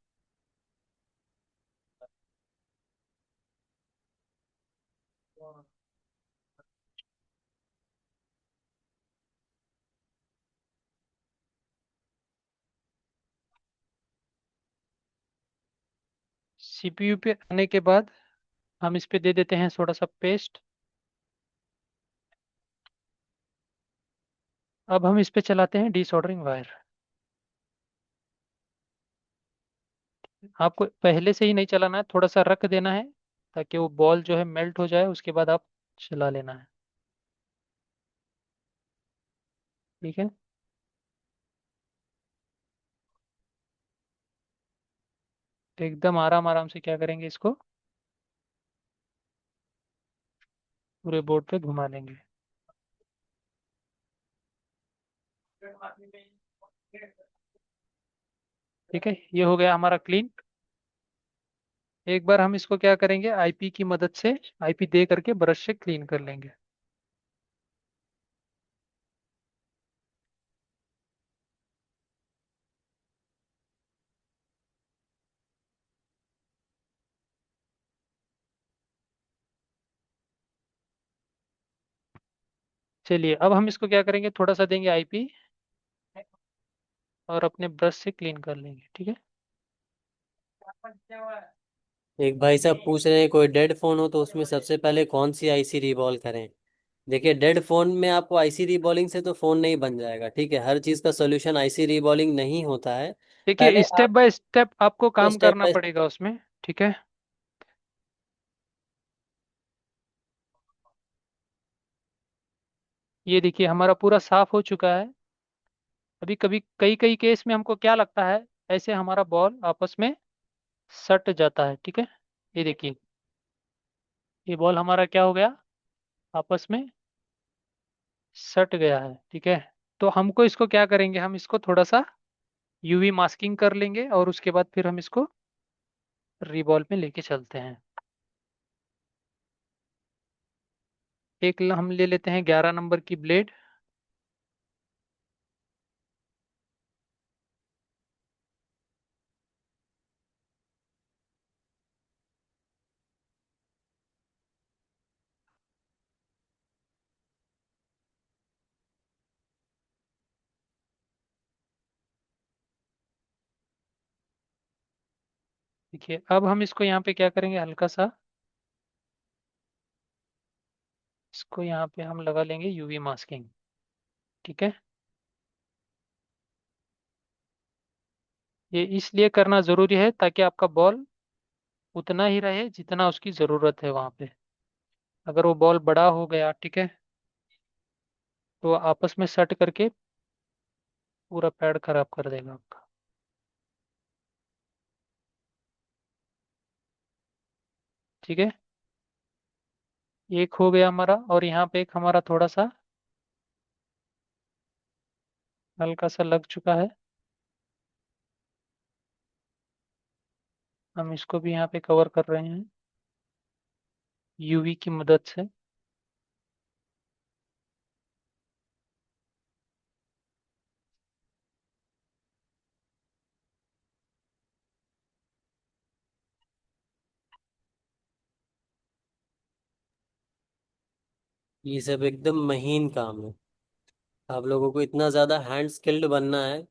सीपीयू पे आने के बाद हम इस पे दे देते हैं थोड़ा सा पेस्ट। अब हम इस पे चलाते हैं डीसोल्डरिंग वायर। आपको पहले से ही नहीं चलाना है, थोड़ा सा रख देना है ताकि वो बॉल जो है मेल्ट हो जाए, उसके बाद आप चला लेना है, ठीक है। एकदम आराम आराम से क्या करेंगे, इसको पूरे बोर्ड पे घुमा लेंगे। ठीक है, ये हो गया हमारा क्लीन। एक बार हम इसको क्या करेंगे, आईपी की मदद से आईपी दे करके ब्रश से क्लीन कर लेंगे। चलिए, अब हम इसको क्या करेंगे, थोड़ा सा देंगे आईपी और अपने ब्रश से क्लीन कर लेंगे, ठीक है। एक भाई साहब पूछ रहे हैं कोई डेड फोन हो तो उसमें सबसे पहले कौन सी आईसी रिवॉल्व करें। देखिए डेड फोन में आपको आईसी रीबॉलिंग से तो फोन नहीं बन जाएगा, ठीक है। हर चीज का सोल्यूशन आईसी रीबॉलिंग नहीं होता है। देखिए, पहले स्टेप आप बाय स्टेप आपको काम स्टेप करना बाय। पड़ेगा उसमें, ठीक है। ये देखिए हमारा पूरा साफ हो चुका है। अभी कभी कई कई केस में हमको क्या लगता है, ऐसे हमारा बॉल आपस में सट जाता है, ठीक है। ये देखिए, ये बॉल हमारा क्या हो गया, आपस में सट गया है, ठीक है। तो हमको इसको क्या करेंगे, हम इसको थोड़ा सा यूवी मास्किंग कर लेंगे और उसके बाद फिर हम इसको रीबॉल में लेके चलते हैं। हम ले लेते हैं 11 नंबर की ब्लेड। देखिए, अब हम इसको यहाँ पे क्या करेंगे, हल्का सा इसको यहाँ पे हम लगा लेंगे यूवी मास्किंग। ठीक है, ये इसलिए करना ज़रूरी है ताकि आपका बॉल उतना ही रहे जितना उसकी ज़रूरत है वहाँ पे। अगर वो बॉल बड़ा हो गया, ठीक है, तो आपस में सट करके पूरा पैड खराब कर देगा आपका। ठीक है, एक हो गया हमारा, और यहाँ पे एक हमारा थोड़ा सा हल्का सा लग चुका है। हम इसको भी यहाँ पे कवर कर रहे हैं यूवी की मदद से। ये सब एकदम महीन काम है। आप लोगों को इतना ज्यादा हैंड स्किल्ड बनना है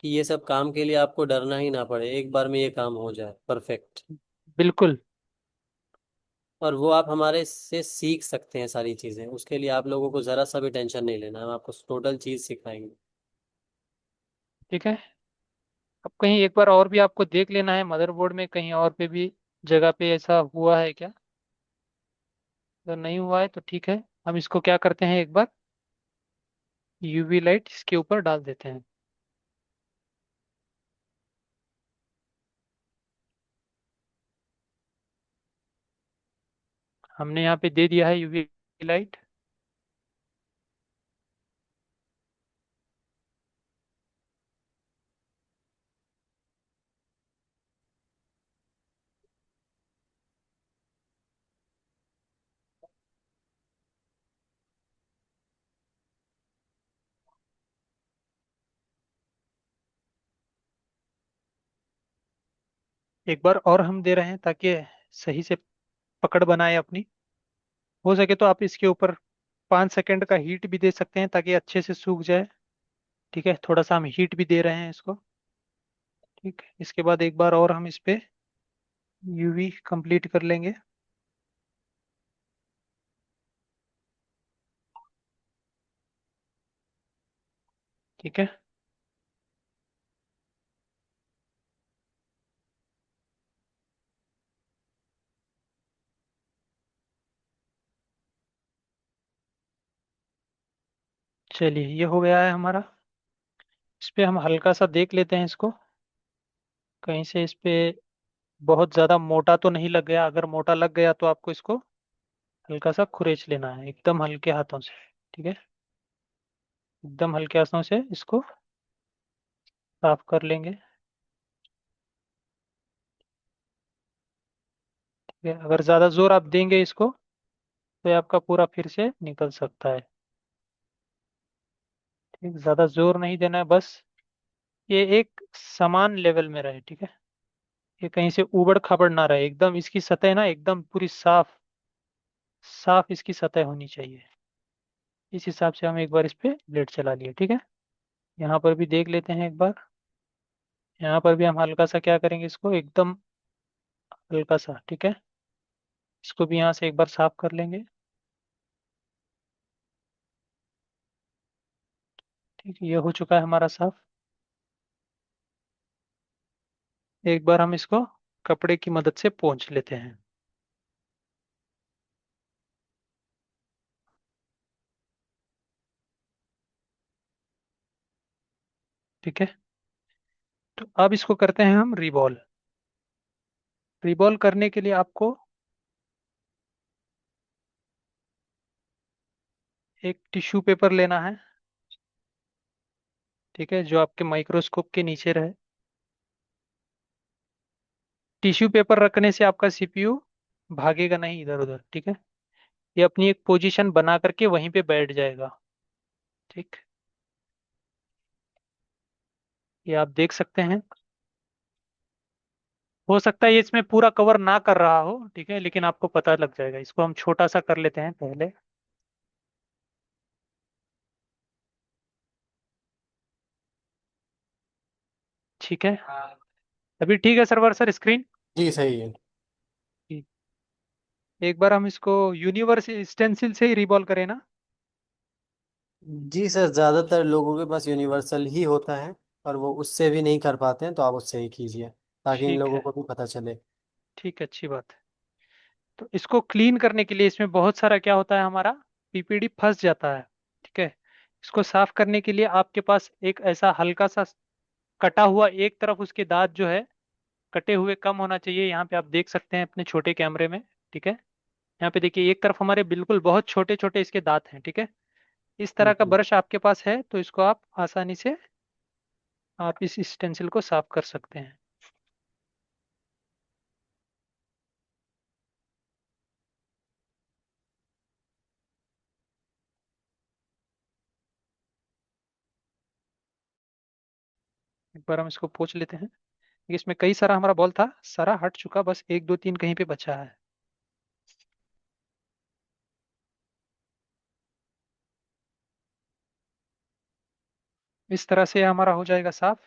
कि ये सब काम के लिए आपको डरना ही ना पड़े, एक बार में ये काम हो जाए परफेक्ट। बिल्कुल। और वो आप हमारे से सीख सकते हैं सारी चीजें, उसके लिए आप लोगों को जरा सा भी टेंशन नहीं लेना, हम आपको टोटल चीज सिखाएंगे। ठीक है, अब कहीं एक बार और भी आपको देख लेना है मदरबोर्ड में, कहीं और पे भी जगह पे ऐसा हुआ है क्या। अगर नहीं हुआ है तो ठीक है, हम इसको क्या करते हैं, एक बार यूवी लाइट इसके ऊपर डाल देते हैं। हमने यहाँ पे दे दिया है यूवी लाइट। एक बार और हम दे रहे हैं ताकि सही से पकड़ बनाए अपनी। हो सके तो आप इसके ऊपर 5 सेकंड का हीट भी दे सकते हैं ताकि अच्छे से सूख जाए। ठीक है, थोड़ा सा हम हीट भी दे रहे हैं इसको। ठीक, इसके बाद एक बार और हम इस पे यूवी कंप्लीट कर लेंगे। ठीक है, चलिए ये हो गया है हमारा। इस पे हम हल्का सा देख लेते हैं इसको, कहीं से इस पे बहुत ज़्यादा मोटा तो नहीं लग गया। अगर मोटा लग गया तो आपको इसको हल्का सा खुरेच लेना है, एकदम हल्के हाथों से। ठीक है, एकदम हल्के हाथों से इसको साफ कर लेंगे। ठीक है, अगर ज़्यादा जोर आप देंगे इसको तो ये आपका पूरा फिर से निकल सकता है। ठीक, ज़्यादा जोर नहीं देना है, बस ये एक समान लेवल में रहे। ठीक है, ये कहीं से ऊबड़ खाबड़ ना रहे, एकदम इसकी सतह ना एकदम पूरी साफ साफ इसकी सतह होनी चाहिए। इस हिसाब से हम एक बार इस पे ब्लेड चला लिए। ठीक है, यहाँ पर भी देख लेते हैं एक बार। यहाँ पर भी हम हल्का सा क्या करेंगे, इसको एकदम हल्का सा। ठीक है, इसको भी यहाँ से एक बार साफ कर लेंगे। ठीक है, ये हो चुका है हमारा साफ। एक बार हम इसको कपड़े की मदद से पोंछ लेते हैं। ठीक है, तो अब इसको करते हैं हम रिबॉल। रिबॉल करने के लिए आपको एक टिश्यू पेपर लेना है। ठीक है, जो आपके माइक्रोस्कोप के नीचे रहे। टिश्यू पेपर रखने से आपका सीपीयू भागेगा नहीं इधर उधर। ठीक है, ये अपनी एक पोजीशन बना करके वहीं पे बैठ जाएगा। ठीक, ये आप देख सकते हैं। हो सकता है ये इसमें पूरा कवर ना कर रहा हो, ठीक है, लेकिन आपको पता लग जाएगा। इसको हम छोटा सा कर लेते हैं पहले। ठीक है, अभी ठीक है सर्वर सर स्क्रीन। जी सही है। एक बार हम इसको यूनिवर्स स्टेंसिल से ही रिबॉल करें ना। जी सर, ज़्यादातर लोगों के पास यूनिवर्सल ही होता है, और वो उससे भी नहीं कर पाते हैं, तो आप उससे ही कीजिए ताकि इन ठीक लोगों है, को भी पता चले। ठीक है, अच्छी बात है। तो इसको क्लीन करने के लिए इसमें बहुत सारा क्या होता है, हमारा पीपीडी फंस जाता है। ठीक है, इसको साफ करने के लिए आपके पास एक ऐसा हल्का सा कटा हुआ, एक तरफ उसके दांत जो है कटे हुए कम होना चाहिए। यहाँ पे आप देख सकते हैं अपने छोटे कैमरे में। ठीक है, यहाँ पे देखिए एक तरफ हमारे बिल्कुल बहुत छोटे छोटे इसके दांत हैं। ठीक है, इस तरह का जी। ब्रश आपके पास है तो इसको आप आसानी से आप इस स्टेंसिल को साफ कर सकते हैं। एक बार हम इसको पोंछ लेते हैं। इसमें कई सारा हमारा बॉल था, सारा हट चुका, बस एक दो तीन कहीं पे बचा है। इस तरह से हमारा हो जाएगा साफ।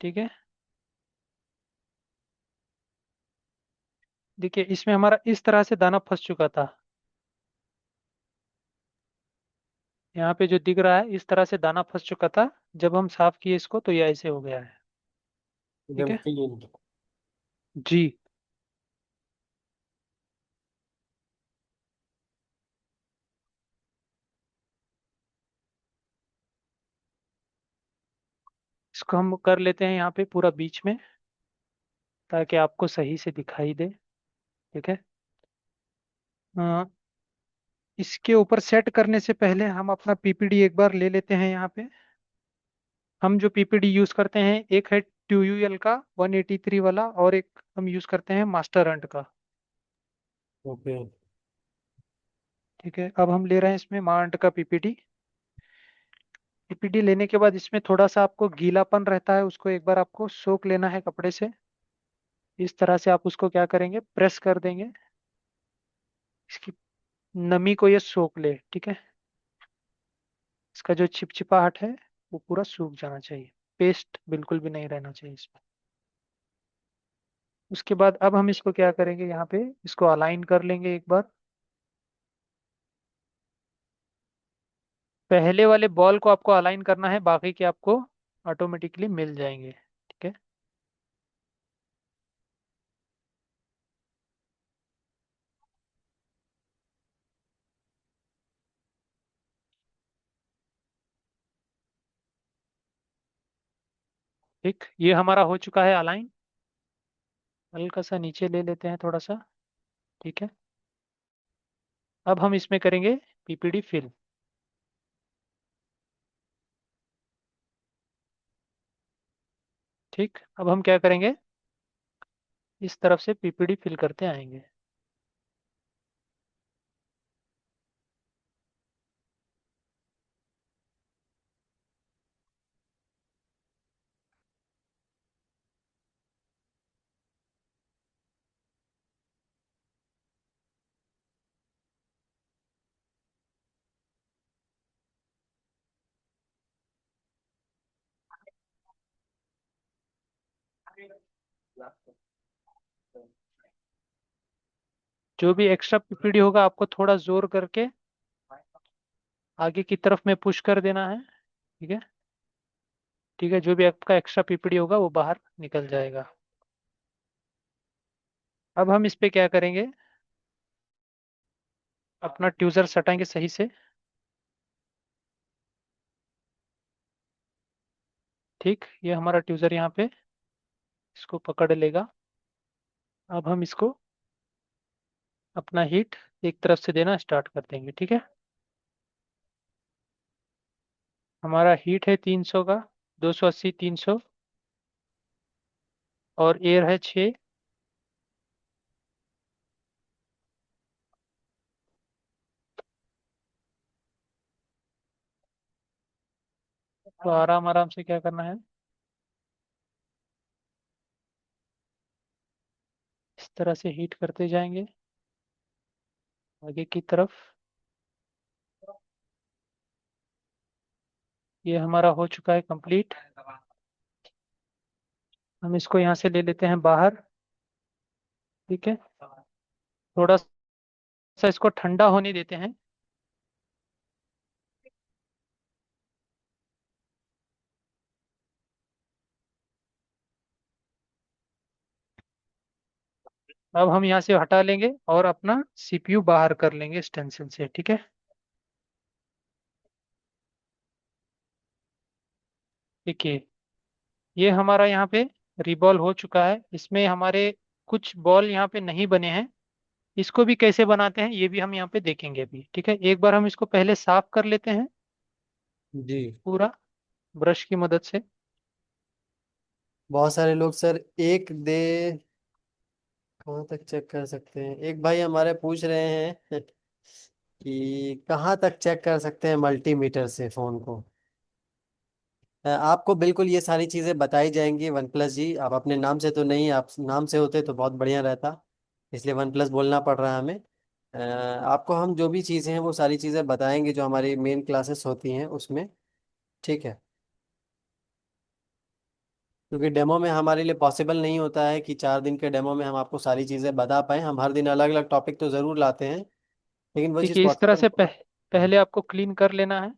ठीक है, देखिए इसमें हमारा इस तरह से दाना फंस चुका था। यहाँ पे जो दिख रहा है इस तरह से दाना फंस चुका था। जब हम साफ किए इसको तो ये ऐसे हो गया है। ठीक एकदम है क्लीन। जी। इसको हम कर लेते हैं यहाँ पे पूरा बीच में, ताकि आपको सही से दिखाई दे। ठीक है, अ, इसके ऊपर सेट करने से पहले हम अपना पीपीडी एक बार ले लेते हैं यहाँ पे। हम जो पीपीडी यूज करते हैं, एक है ट्यूयूएल का 183 वाला, और एक हम यूज करते हैं मास्टर रंट का। ओके। ठीक है, अब हम ले रहे हैं इसमें मार्ट का पीपीडी। पीपीडी लेने के बाद इसमें थोड़ा सा आपको गीलापन रहता है, उसको एक बार आपको सोख लेना है कपड़े से। इस तरह से आप उसको क्या करेंगे, प्रेस कर देंगे। इसकी नमी को ये सोख ले। ठीक है, इसका जो चिपचिपाहट है वो पूरा सूख जाना चाहिए। पेस्ट बिल्कुल भी नहीं रहना चाहिए इसमें। उसके बाद अब हम इसको क्या करेंगे, यहाँ पे इसको अलाइन कर लेंगे एक बार। पहले वाले बॉल को आपको अलाइन करना है, बाकी के आपको ऑटोमेटिकली मिल जाएंगे। ठीक है, ठीक, ये हमारा हो चुका है अलाइन। हल्का सा नीचे ले लेते हैं थोड़ा सा। ठीक है, अब हम इसमें करेंगे पीपीडी फिल। ठीक, अब हम क्या करेंगे, इस तरफ से पीपीडी फिल करते आएंगे। जो भी एक्स्ट्रा पीपीडी होगा आपको थोड़ा जोर करके आगे की तरफ में पुश कर देना है। ठीक है, ठीक है, जो भी आपका एक्स्ट्रा पीपीडी होगा वो बाहर निकल जाएगा। अब हम इस पे क्या करेंगे, अपना ट्यूजर सटाएंगे सही से। ठीक, ये हमारा ट्यूजर यहाँ पे इसको पकड़ लेगा। अब हम इसको अपना हीट एक तरफ से देना स्टार्ट कर देंगे। ठीक है, हमारा हीट है 300 का, 280 300। और एयर है 6। तो आराम आराम से क्या करना है, इस तरह से हीट करते जाएंगे आगे की तरफ। ये हमारा हो चुका है कंप्लीट। हम इसको यहाँ से ले लेते हैं बाहर। ठीक है, थोड़ा सा इसको ठंडा होने देते हैं। अब हम यहाँ से हटा लेंगे और अपना सीपीयू बाहर कर लेंगे स्टेंसिल से। ठीक है, देखिए ये हमारा यहाँ पे रिबॉल हो चुका है। इसमें हमारे कुछ बॉल यहाँ पे नहीं बने हैं। इसको भी कैसे बनाते हैं ये भी हम यहाँ पे देखेंगे अभी। ठीक है, एक बार हम इसको पहले साफ कर लेते हैं जी। पूरा ब्रश की मदद से। बहुत सारे लोग सर एक दे कहाँ तक चेक कर सकते हैं, एक भाई हमारे पूछ रहे हैं कि कहाँ तक चेक कर सकते हैं मल्टीमीटर से फोन को। आपको बिल्कुल ये सारी चीज़ें बताई जाएंगी वन प्लस जी। आप अपने नाम से तो नहीं, आप नाम से होते तो बहुत बढ़िया रहता, इसलिए वन प्लस बोलना पड़ रहा है हमें। आपको हम जो भी चीज़ें हैं वो सारी चीज़ें बताएंगे जो हमारी मेन क्लासेस होती हैं उसमें। ठीक है, क्योंकि डेमो में हमारे लिए पॉसिबल नहीं होता है कि 4 दिन के डेमो में हम आपको सारी चीज़ें बता पाएँ। हम हर दिन अलग अलग टॉपिक तो ज़रूर लाते हैं, लेकिन वो चीज़ देखिए इस तरह पॉसिबल। से पहले आपको क्लीन कर लेना है।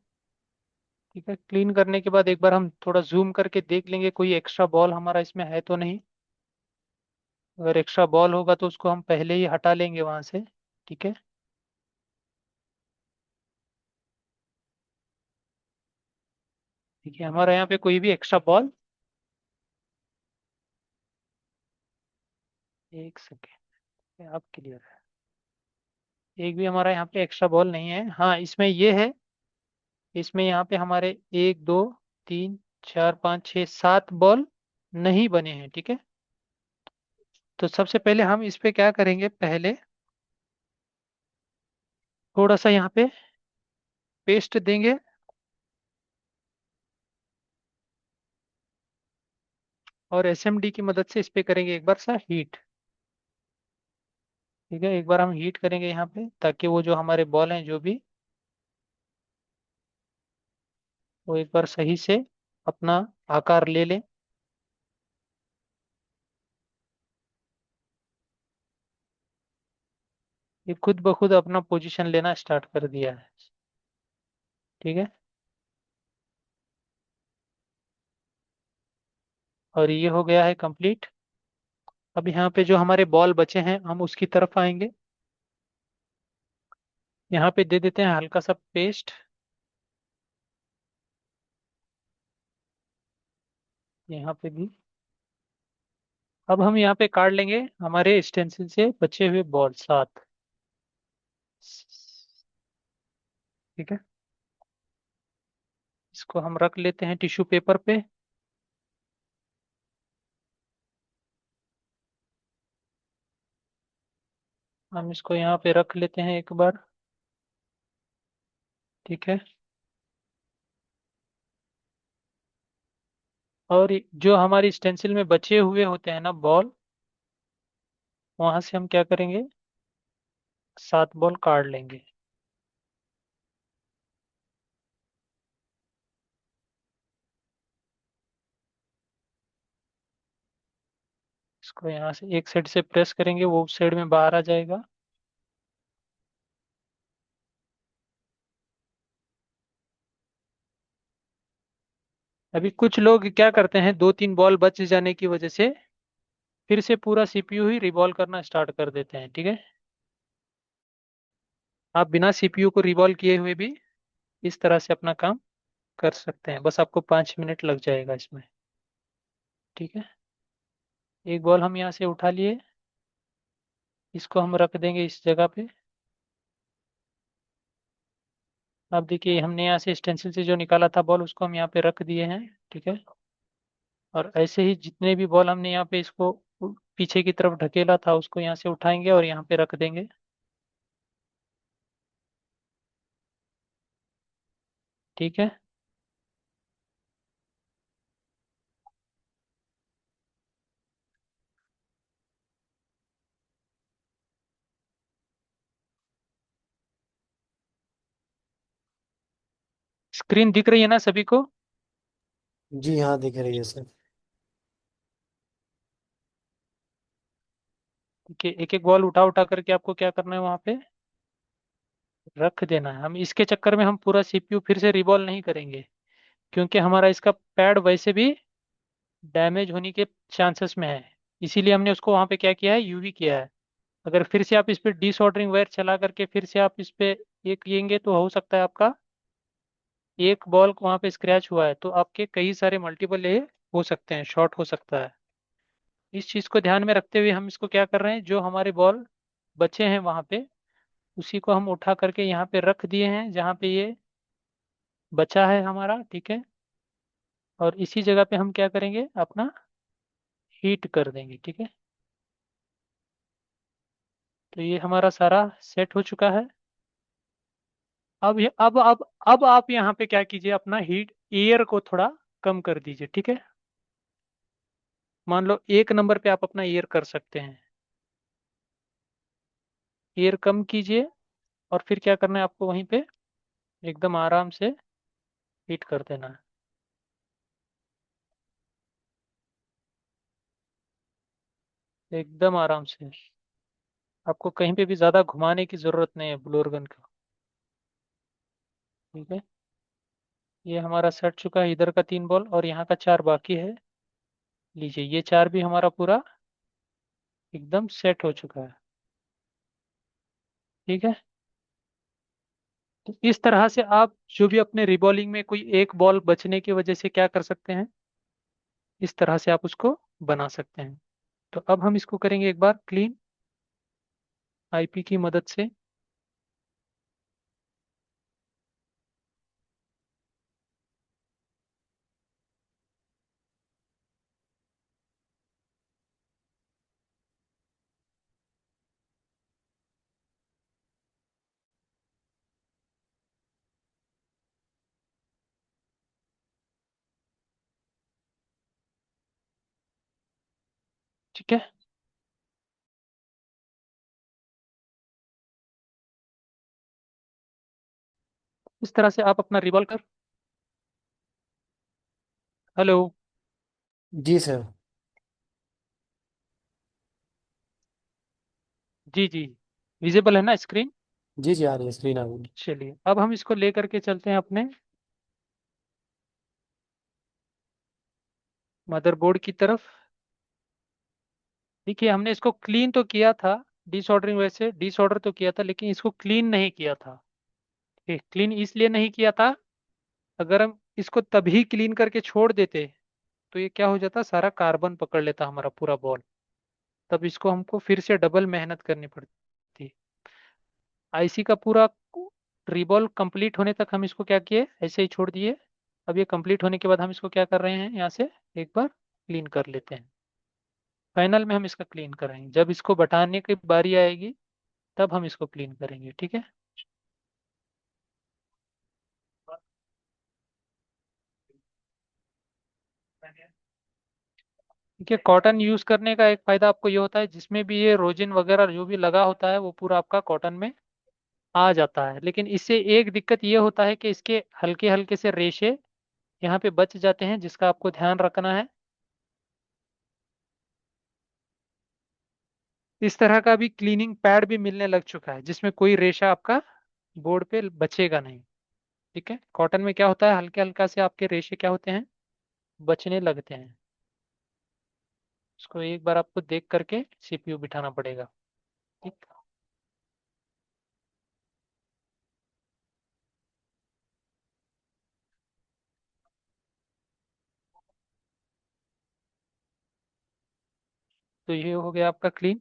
ठीक है, क्लीन करने के बाद एक बार हम थोड़ा जूम करके देख लेंगे कोई एक्स्ट्रा बॉल हमारा इसमें है तो नहीं। अगर एक्स्ट्रा बॉल होगा तो उसको हम पहले ही हटा लेंगे वहां से। ठीक है, ठीक है, हमारा यहाँ पे कोई भी एक्स्ट्रा बॉल, एक सेकेंड आप क्लियर है, एक भी हमारा यहाँ पे एक्स्ट्रा बॉल नहीं है। हाँ इसमें ये है, इसमें यहाँ पे हमारे 1 2 3 4 5 6 7 बॉल नहीं बने हैं। ठीक है, तो सबसे पहले हम इस पे क्या करेंगे, पहले थोड़ा सा यहाँ पे पेस्ट देंगे और एसएमडी की मदद से इस पे करेंगे एक बार सा हीट। ठीक है, एक बार हम हीट करेंगे यहाँ पे ताकि वो जो हमारे बॉल हैं जो भी, वो एक बार सही से अपना आकार ले लें। ये खुद ब खुद अपना पोजीशन लेना स्टार्ट कर दिया है। ठीक है, और ये हो गया है कंप्लीट। अब यहाँ पे जो हमारे बॉल बचे हैं हम उसकी तरफ आएंगे। यहाँ पे दे देते हैं हल्का सा पेस्ट, यहाँ पे भी। अब हम यहाँ पे काट लेंगे हमारे स्टेंसिल से बचे हुए बॉल 7। ठीक है, इसको हम रख लेते हैं टिश्यू पेपर पे। हम इसको यहाँ पे रख लेते हैं एक बार। ठीक है, और जो हमारी स्टेंसिल में बचे हुए होते हैं ना बॉल, वहां से हम क्या करेंगे, 7 बॉल काट लेंगे। इसको यहाँ से एक साइड से प्रेस करेंगे, वो उस साइड में बाहर आ जाएगा। अभी कुछ लोग क्या करते हैं, 2 3 बॉल बच जाने की वजह से फिर से पूरा सीपीयू ही रिवॉल्व करना स्टार्ट कर देते हैं। ठीक है, आप बिना सीपीयू को रिवॉल्व किए हुए भी इस तरह से अपना काम कर सकते हैं, बस आपको 5 मिनट लग जाएगा इसमें। ठीक है, एक बॉल हम यहाँ से उठा लिए, इसको हम रख देंगे इस जगह पे। अब देखिए हमने यहाँ से स्टेंसिल से जो निकाला था बॉल उसको हम यहाँ पे रख दिए हैं। ठीक है, और ऐसे ही जितने भी बॉल हमने यहाँ पे इसको पीछे की तरफ ढकेला था उसको यहाँ से उठाएंगे और यहाँ पे रख देंगे। ठीक है। स्क्रीन दिख रही है ना सभी को? जी हाँ, दिख रही है सर। कि एक एक बॉल उठा उठा करके आपको क्या करना है, वहां पे रख देना है। हम इसके चक्कर में हम पूरा सीपीयू फिर से रिबॉल नहीं करेंगे, क्योंकि हमारा इसका पैड वैसे भी डैमेज होने के चांसेस में है। इसीलिए हमने उसको वहां पे क्या किया है, यूवी किया है। अगर फिर से आप इस पे डिसऑर्डरिंग वायर चला करके फिर से आप इस पे ये किएंगे तो हो सकता है आपका एक बॉल वहां पे स्क्रैच हुआ है तो आपके कई सारे मल्टीपल ये हो सकते हैं, शॉर्ट हो सकता है। इस चीज को ध्यान में रखते हुए हम इसको क्या कर रहे हैं, जो हमारे बॉल बचे हैं वहां पे उसी को हम उठा करके यहाँ पे रख दिए हैं जहाँ पे ये बचा है हमारा। ठीक है। और इसी जगह पे हम क्या करेंगे, अपना हीट कर देंगे। ठीक है। तो ये हमारा सारा सेट हो चुका है। अब ये अब आप यहाँ पे क्या कीजिए, अपना हीट एयर को थोड़ा कम कर दीजिए। ठीक है। मान लो 1 नंबर पे आप अपना एयर कर सकते हैं। एयर कम कीजिए और फिर क्या करना है आपको, वहीं पे एकदम आराम से हीट कर देना है। एकदम आराम से। आपको कहीं पे भी ज्यादा घुमाने की जरूरत नहीं है ब्लोअर गन को। ठीक है। ये हमारा सेट चुका है, इधर का 3 बॉल और यहाँ का 4 बाकी है। लीजिए, ये 4 भी हमारा पूरा एकदम सेट हो चुका है। ठीक है। तो इस तरह से आप जो भी अपने रिबॉलिंग में कोई एक बॉल बचने की वजह से क्या कर सकते हैं, इस तरह से आप उसको बना सकते हैं। तो अब हम इसको करेंगे एक बार क्लीन आईपी की मदद से। ठीक है। इस तरह से आप अपना रिवॉल्व कर। हेलो। जी सर। जी जी, विजिबल है ना स्क्रीन? जी जी, आ रही है, स्क्रीन आ गई। चलिए अब हम इसको लेकर के चलते हैं अपने मदरबोर्ड की तरफ। देखिए, हमने इसको क्लीन तो किया था, डिसऑर्डरिंग वैसे डिसऑर्डर तो किया था लेकिन इसको क्लीन नहीं किया था। क्लीन इसलिए नहीं किया था, अगर हम इसको तभी क्लीन करके छोड़ देते तो ये क्या हो जाता, सारा कार्बन पकड़ लेता हमारा पूरा बॉल। तब इसको हमको फिर से डबल मेहनत करनी पड़ती। आईसी का पूरा रिबॉल्व कंप्लीट होने तक हम इसको क्या किए, ऐसे ही छोड़ दिए। अब ये कंप्लीट होने के बाद हम इसको क्या कर रहे हैं, यहाँ से एक बार क्लीन कर लेते हैं। फाइनल में हम इसका क्लीन करेंगे, जब इसको बटाने की बारी आएगी तब हम इसको क्लीन करेंगे। ठीक है। देखिए, कॉटन यूज करने का एक फायदा आपको ये होता है, जिसमें भी ये रोजिन वगैरह जो भी लगा होता है वो पूरा आपका कॉटन में आ जाता है। लेकिन इससे एक दिक्कत ये होता है कि इसके हल्के हल्के से रेशे यहाँ पे बच जाते हैं, जिसका आपको ध्यान रखना है। इस तरह का भी क्लीनिंग पैड भी मिलने लग चुका है जिसमें कोई रेशा आपका बोर्ड पे बचेगा नहीं। ठीक है। कॉटन में क्या होता है, हल्के हल्का से आपके रेशे क्या होते हैं, बचने लगते हैं। उसको एक बार आपको देख करके सीपीयू बिठाना पड़ेगा। ठीक। तो ये हो गया आपका क्लीन।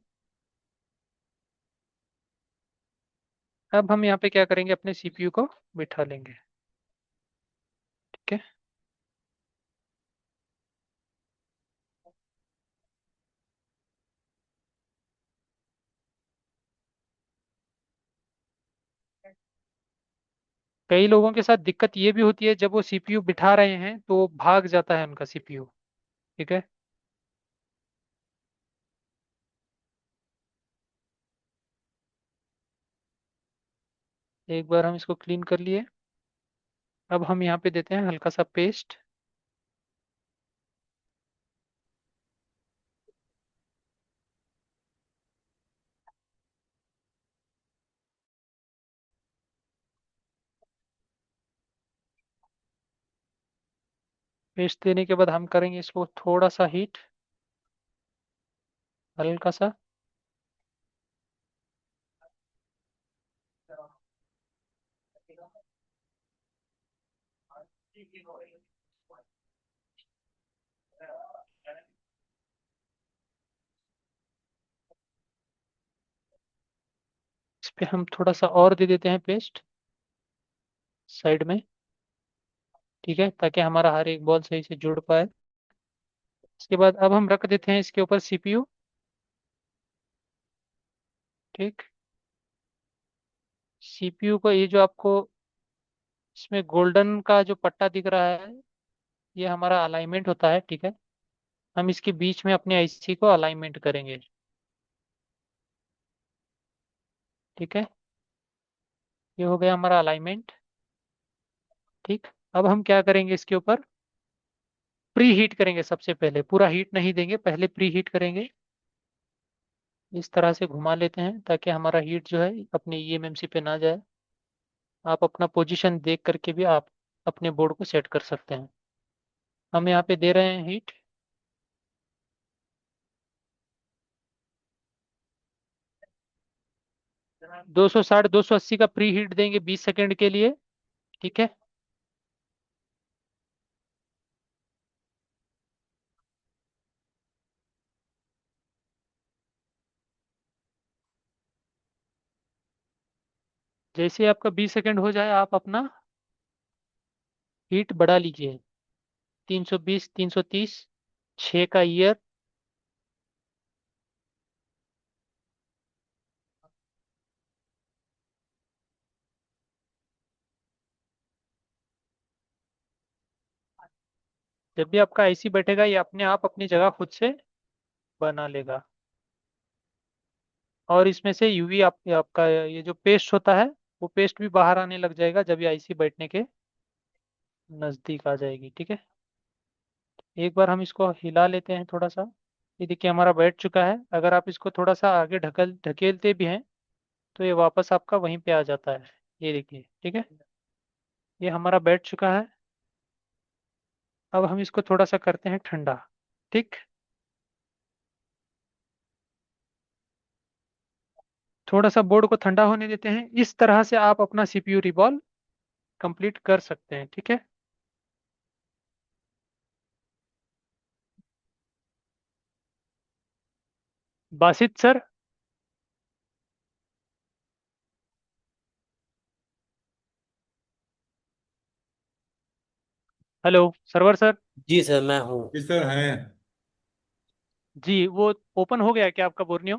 अब हम यहाँ पे क्या करेंगे, अपने सीपीयू को बिठा लेंगे। ठीक है। कई लोगों के साथ दिक्कत ये भी होती है, जब वो सीपीयू बिठा रहे हैं तो भाग जाता है उनका सीपीयू। ठीक है। एक बार हम इसको क्लीन कर लिए। अब हम यहाँ पे देते हैं हल्का सा पेस्ट। पेस्ट देने के बाद हम करेंगे इसको थोड़ा सा हीट, हल्का सा। इस पे हम थोड़ा सा और दे देते हैं पेस्ट साइड में। ठीक है, ताकि हमारा हर एक बॉल सही से जुड़ पाए। इसके बाद अब हम रख देते हैं इसके ऊपर सीपीयू। ठीक। सीपीयू को ये जो आपको इसमें गोल्डन का जो पट्टा दिख रहा है, ये हमारा अलाइनमेंट होता है। ठीक है। हम इसके बीच में अपने आईसी को अलाइनमेंट करेंगे। ठीक है। ये हो गया हमारा अलाइनमेंट। ठीक। अब हम क्या करेंगे, इसके ऊपर प्री हीट करेंगे। सबसे पहले पूरा हीट नहीं देंगे, पहले प्री हीट करेंगे। इस तरह से घुमा लेते हैं ताकि हमारा हीट जो है अपने ईएमएमसी पे ना जाए। आप अपना पोजीशन देख करके भी आप अपने बोर्ड को सेट कर सकते हैं। हम यहाँ पे दे रहे हैं हीट। 260 280 का प्री हीट देंगे 20 सेकेंड के लिए। ठीक है। जैसे ही आपका 20 सेकेंड हो जाए, आप अपना हीट बढ़ा लीजिए। 320 330, 6 का ईयर। जब भी आपका आईसी बैठेगा, ये अपने आप अपनी जगह खुद से बना लेगा। और इसमें से यूवी आपका ये जो पेस्ट होता है, वो पेस्ट भी बाहर आने लग जाएगा जब ये आईसी बैठने के नज़दीक आ जाएगी। ठीक है। एक बार हम इसको हिला लेते हैं थोड़ा सा। ये देखिए हमारा बैठ चुका है। अगर आप इसको थोड़ा सा आगे ढकेलते भी हैं तो ये वापस आपका वहीं पे आ जाता है। ये देखिए। ठीक है। ये हमारा बैठ चुका है। अब हम इसको थोड़ा सा करते हैं ठंडा। ठीक। थोड़ा सा बोर्ड को ठंडा होने देते हैं। इस तरह से आप अपना सीपीयू रिवॉल्व कंप्लीट कर सकते हैं। ठीक है। Basit sir. Hello server sir. जी सर, मैं हूँ। इस सर है। जी, वो ओपन हो गया क्या आपका बोर्नियो?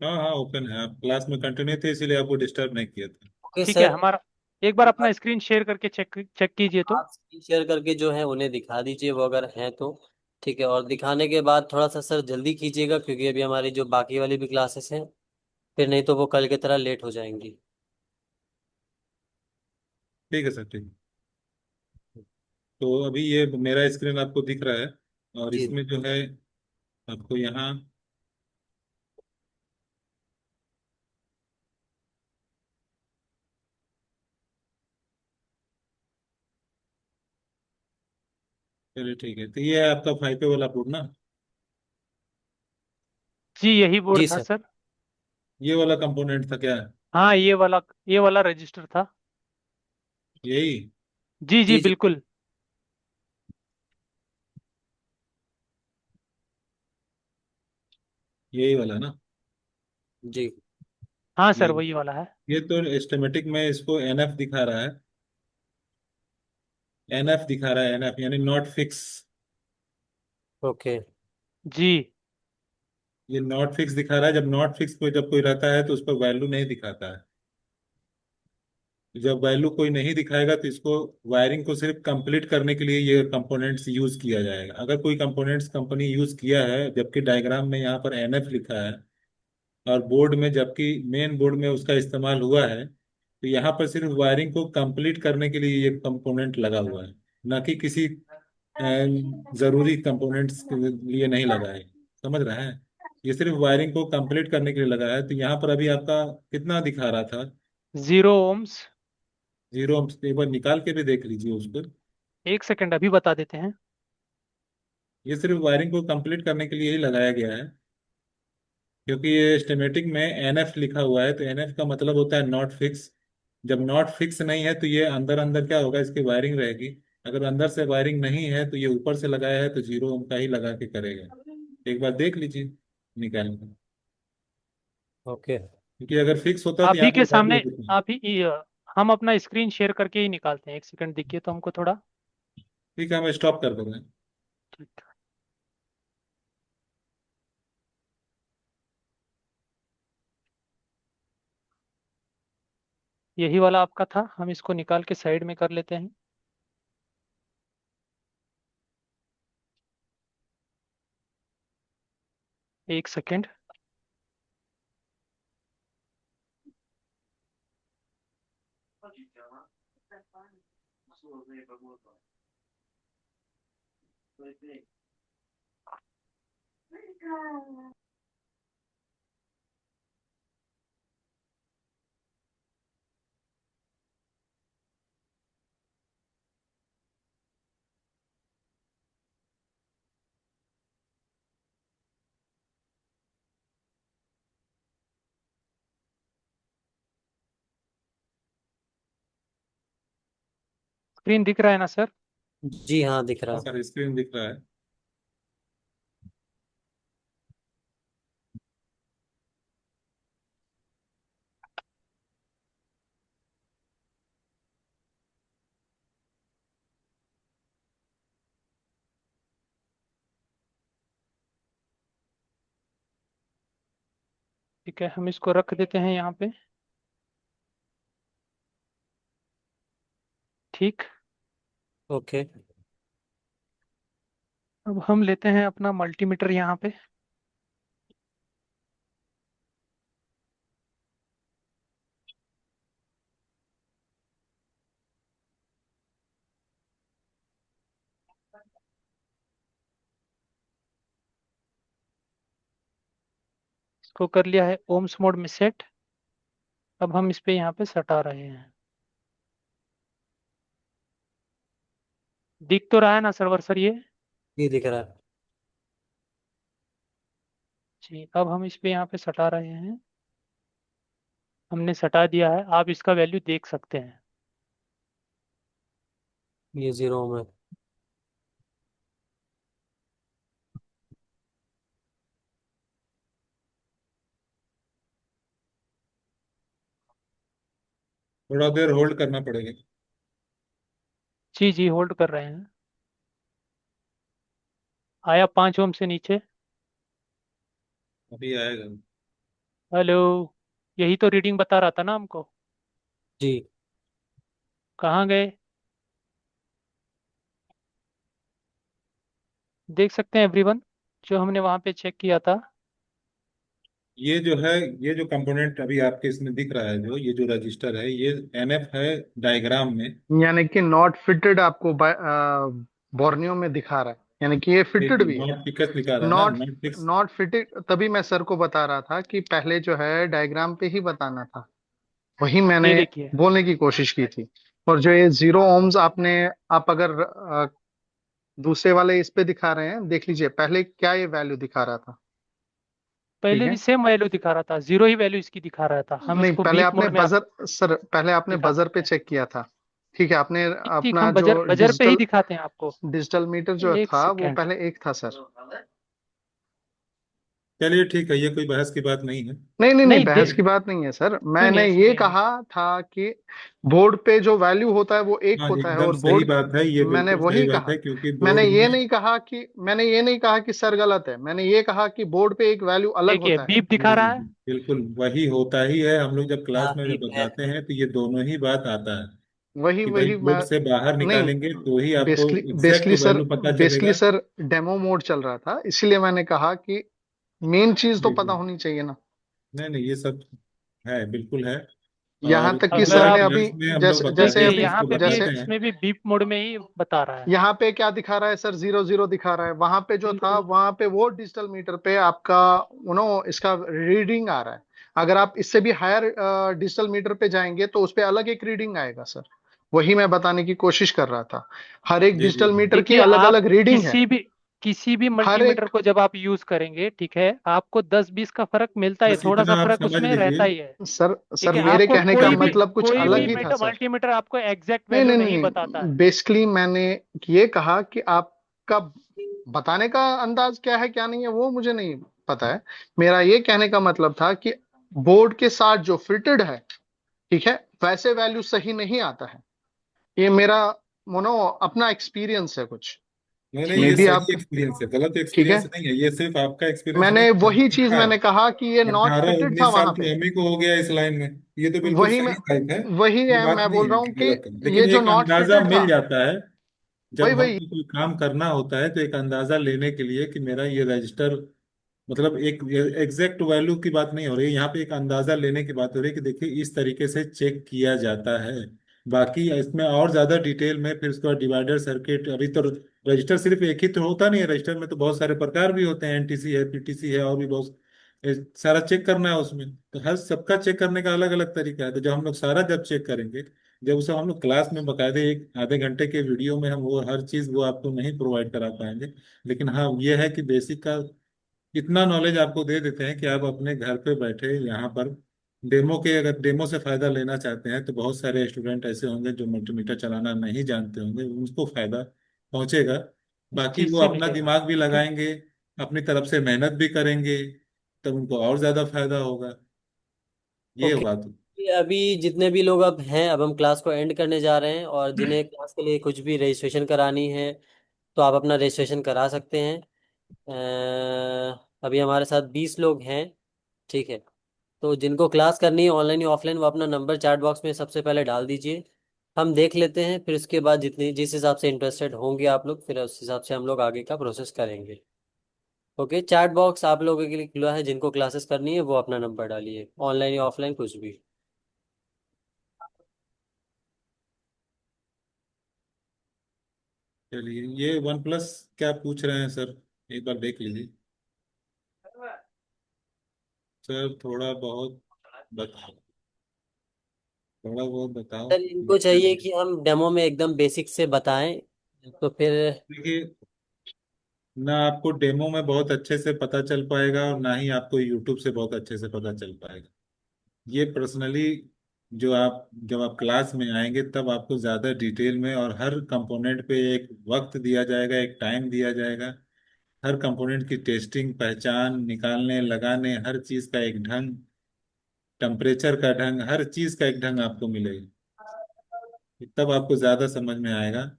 हाँ हाँ, ओपन है। आप क्लास में कंटिन्यू थे इसीलिए आपको डिस्टर्ब नहीं किया था। ओके ठीक है सर। हमारा। एक बार अपना स्क्रीन शेयर करके चेक चेक कीजिए तो। आप स्क्रीन शेयर करके जो है उन्हें दिखा दीजिए, वो अगर हैं तो। ठीक है, और दिखाने के बाद थोड़ा सा सर जल्दी कीजिएगा, क्योंकि अभी हमारी जो बाकी वाली भी क्लासेस हैं, फिर नहीं तो वो कल की तरह लेट हो जाएंगी। ठीक है सर, ठीक है। तो अभी ये मेरा स्क्रीन आपको दिख रहा है, और जी। इसमें जो है आपको यहाँ, चलिए ठीक है, तो ये है आपका 5 वाला बोर्ड ना? जी यही बोर्ड जी था सर। सर। ये वाला कंपोनेंट था क्या? हाँ, ये वाला रजिस्टर था। यही? जी जी जी जी। बिल्कुल। यही वाला ना? जी हाँ ये सर, वही वाला है। ये तो एस्टिमेटिक में इसको एनएफ दिखा रहा है। एनएफ दिखा रहा है, एनएफ यानी नॉट फिक्स। ओके। जी। ये नॉट फिक्स दिखा रहा है। जब नॉट फिक्स पे जब कोई रहता है तो उस पर वैल्यू नहीं दिखाता है। जब वैल्यू कोई नहीं दिखाएगा तो इसको वायरिंग को सिर्फ कंप्लीट करने के लिए ये कंपोनेंट्स यूज किया जाएगा। अगर कोई कंपोनेंट्स कंपनी यूज किया है जबकि डायग्राम में यहाँ पर एनएफ लिखा है और बोर्ड में जबकि मेन बोर्ड में उसका इस्तेमाल हुआ है, तो यहाँ पर सिर्फ वायरिंग को कंप्लीट करने के लिए ये कंपोनेंट लगा हुआ है, ना कि किसी जरूरी कंपोनेंट्स के लिए नहीं लगा है। समझ रहे हैं? ये सिर्फ वायरिंग को कंप्लीट करने के लिए लगा है। तो यहाँ पर अभी आपका कितना दिखा रहा था? 0 ohms। 0। एक बार निकाल के भी देख लीजिए उसको। एक सेकंड, अभी बता देते हैं। ये सिर्फ वायरिंग को कंप्लीट करने के लिए ही लगाया गया है, क्योंकि ये स्टेमेटिक में एनएफ लिखा हुआ है, तो एनएफ का मतलब होता है नॉट फिक्स। जब नॉट फिक्स नहीं है तो ये अंदर अंदर क्या होगा, इसकी वायरिंग रहेगी। अगर अंदर से वायरिंग नहीं है तो ये ऊपर से लगाया है तो 0 ओम का ही लगा के करेगा। एक बार देख लीजिए निकाल के। ओके। क्योंकि अगर फिक्स होता तो आप यहाँ ही पर के वैल्यू सामने, होती। आप ही हम अपना स्क्रीन शेयर करके ही निकालते हैं। एक सेकंड देखिए तो हमको थोड़ा। ठीक है, हम स्टॉप कर देंगे। ठीक। यही वाला आपका था, हम इसको निकाल के साइड में कर लेते हैं। एक सेकंड। स्क्रीन दिख रहा है ना सर? जी हाँ, दिख हाँ रहा। सर, स्क्रीन दिख रहा है। ठीक है, हम इसको रख देते हैं यहाँ पे। ठीक। ओके। अब हम लेते हैं अपना मल्टीमीटर यहाँ पे। इसको कर लिया है ओम्स मोड में सेट। अब हम इस पे यहाँ पे सटा रहे हैं। दिख तो रहा है ना सर्वर सर ये? ये दिख रहा है। जी, अब हम इस पे यहाँ पे सटा रहे हैं। हमने सटा दिया है, आप इसका वैल्यू देख सकते हैं। ये 0 में। थोड़ा देर होल्ड करना पड़ेगा। जी जी, होल्ड कर रहे हैं। आया 5 ओम से नीचे। अभी आएगा। हेलो। यही तो रीडिंग बता रहा था ना हमको। जी। कहाँ गए? देख सकते हैं एवरीवन, जो हमने वहाँ पे चेक किया था। ये जो है, ये जो कंपोनेंट अभी आपके इसमें दिख रहा है, जो ये जो रजिस्टर है, ये एनएफ है डायग्राम में। यानी कि नॉट फिटेड आपको बोर्नियो में दिखा रहा है, यानी कि ये फिटेड भी है। नॉट फिक्स लिखा रहा है ना, not not fix. Not fitted, तभी मैं सर को बता रहा था कि पहले जो है डायग्राम पे ही बताना था, वही मैंने ये देखिए। बोलने की कोशिश की थी। और जो ये 0 ओम्स आपने, आप अगर दूसरे वाले इस पे दिखा रहे हैं, देख लीजिए पहले क्या ये वैल्यू दिखा रहा था। ठीक पहले भी है। सेम वैल्यू दिखा रहा था, 0 ही वैल्यू इसकी दिखा रहा था। हम नहीं, इसको पहले बीप आपने मोड में आप बजर, सर पहले आपने दिखा बजर पे सकते हैं। चेक किया था। ठीक है, आपने ठीक ठीक, अपना हम जो बजर बजर पे ही डिजिटल दिखाते हैं आपको। डिजिटल मीटर जो एक था वो सेकेंड। पहले एक था सर। चलिए ठीक है, ये कोई बहस की बात नहीं है। नहीं नहीं नहीं, नहीं बहस की बात नहीं है सर। मैंने सुनिए ये सुनिए। कहा था कि बोर्ड पे जो वैल्यू होता है वो एक हाँ, होता है, एकदम और सही बोर्ड, बात है, ये मैंने बिल्कुल सही वही बात कहा। है, क्योंकि मैंने बोर्ड ये में। नहीं कहा कि मैंने ये नहीं कहा कि सर गलत है, मैंने ये कहा कि बोर्ड पे एक वैल्यू अलग देखिए होता है। बीप दिखा नहीं, रहा है। बिल्कुल वही होता ही है। हम लोग जब क्लास हाँ में जब बीप है। बताते हैं तो ये दोनों ही बात आता है वही कि भाई वही मैं, बोर्ड से बाहर नहीं, निकालेंगे तो ही आपको basically exact basically sir, value पता बेसिकली चलेगा। सर डेमो मोड चल रहा था, इसलिए मैंने कहा कि मेन चीज तो जी पता जी। होनी चाहिए ना। नहीं नहीं, ये सब है, बिल्कुल है। यहाँ और तक कि अगर सर पूरा ने आप अभी, क्लास में हम लोग जैसे बताते जैसे देखिए हैं तो अभी, यहाँ इसको पे भी जैसे बताते हैं। इसमें भी बीप मोड में ही बता रहा है। यहाँ पे क्या दिखा रहा है सर, 0 0 दिखा रहा है। वहां पे जो था, वहां पे वो डिजिटल मीटर पे आपका इसका रीडिंग आ रहा है। अगर आप इससे भी हायर डिजिटल मीटर पे जाएंगे तो उस पे अलग एक रीडिंग आएगा सर। वही मैं बताने की कोशिश कर रहा था। हर एक जी जी डिजिटल जी। मीटर की देखिए अलग आप अलग रीडिंग है। किसी भी हर मल्टीमीटर एक, को जब आप यूज करेंगे, ठीक है, आपको 10-20 का फर्क मिलता है, बस थोड़ा सा इतना आप फर्क समझ उसमें लीजिए। रहता ही है। सर ठीक सर है, मेरे आपको कहने का कोई भी मतलब कुछ कोई भी अलग ही था सर। मल्टीमीटर आपको एग्जैक्ट नहीं वैल्यू नहीं नहीं नहीं बताता नहीं, है। बेसिकली मैंने ये कहा कि आपका बताने का अंदाज क्या है क्या नहीं है वो मुझे नहीं पता है। मेरा ये कहने का मतलब था कि बोर्ड के साथ जो फिटेड है, ठीक है, वैसे वैल्यू सही नहीं आता है। ये मेरा अपना एक्सपीरियंस है कुछ। नहीं नहीं, मे ये बी सही आप, एक्सपीरियंस है, गलत ठीक है, एक्सपीरियंस नहीं है। ये सिर्फ आपका एक्सपीरियंस नहीं मैंने है, वही हमने चीज देखा है। मैंने कहा कि ये नॉट अठारह फिटेड था उन्नीस साल वहां तो पे। हम ही को हो गया इस लाइन में। ये तो बिल्कुल वही मैं सही बात है। वही ये है बात मैं नहीं बोल रहा है हूँ कि कि गलत है, लेकिन ये जो एक नॉट अंदाजा फिटेड था, मिल जाता है। वही जब वही, हमको कोई काम करना होता है तो एक अंदाजा लेने के लिए कि मेरा ये रजिस्टर, मतलब एक एग्जैक्ट वैल्यू की बात नहीं हो रही है यहाँ पे, एक अंदाजा लेने की बात हो रही है कि देखिए इस तरीके से चेक किया जाता है। बाकी इसमें और ज्यादा डिटेल में फिर उसका डिवाइडर सर्किट, अभी तो रजिस्टर सिर्फ एक ही तो होता नहीं है, रजिस्टर में तो बहुत सारे प्रकार भी होते हैं, एनटीसी है, पीटीसी है, और भी बहुत सारा चेक करना है उसमें। तो हर सबका चेक करने का अलग अलग तरीका है। तो जब हम लोग सारा जब चेक करेंगे, जब उसे हम लोग क्लास में बकायदे एक आधे घंटे के वीडियो में हम वो हर चीज वो आपको नहीं प्रोवाइड करा पाएंगे। लेकिन हाँ, ये है कि बेसिक का इतना नॉलेज आपको दे देते हैं कि आप अपने घर पे बैठे यहाँ पर डेमो के, अगर डेमो से फायदा लेना चाहते हैं तो बहुत सारे स्टूडेंट ऐसे होंगे जो मल्टीमीटर चलाना नहीं जानते होंगे, उनको फायदा पहुंचेगा। इस बाकी चीज वो से अपना मिलेगा। दिमाग भी ठीक है। लगाएंगे, अपनी तरफ से मेहनत भी करेंगे, तब उनको और ज्यादा फायदा होगा। ये ओके। बात। अभी जितने भी लोग अब हैं, अब हम क्लास को एंड करने जा रहे हैं, और जिन्हें क्लास के लिए कुछ भी रजिस्ट्रेशन करानी है तो आप अपना रजिस्ट्रेशन करा सकते हैं। अभी हमारे साथ 20 लोग हैं। ठीक है, तो जिनको क्लास करनी है ऑनलाइन या ऑफलाइन, वो अपना नंबर चैट बॉक्स में सबसे पहले डाल दीजिए। हम देख लेते हैं, फिर उसके बाद जितनी जिस हिसाब से इंटरेस्टेड होंगे आप लोग, फिर उस हिसाब से हम लोग आगे का प्रोसेस करेंगे। ओके, चैट बॉक्स आप लोगों के लिए खुला है, जिनको क्लासेस करनी है वो अपना नंबर डालिए, ऑनलाइन या ऑफलाइन कुछ भी। चलिए, ये वन प्लस क्या पूछ रहे हैं सर, एक बार देख लीजिए। सर थोड़ा बहुत बताओ, थोड़ा बहुत बताओ। सर इनको चाहिए कि हम डेमो में एकदम बेसिक से बताएं, तो फिर। देखिए, ना आपको डेमो में बहुत अच्छे से पता चल पाएगा और ना ही आपको यूट्यूब से बहुत अच्छे से पता चल पाएगा। ये पर्सनली, जो आप जब आप क्लास में आएंगे तब आपको ज़्यादा डिटेल में और हर कंपोनेंट पे एक वक्त दिया जाएगा, एक टाइम दिया जाएगा। हर कंपोनेंट की टेस्टिंग, पहचान, निकालने लगाने, हर चीज़ का एक ढंग, टेम्परेचर का ढंग, हर चीज़ का एक ढंग आपको मिलेगा। तब आपको ज़्यादा समझ में आएगा।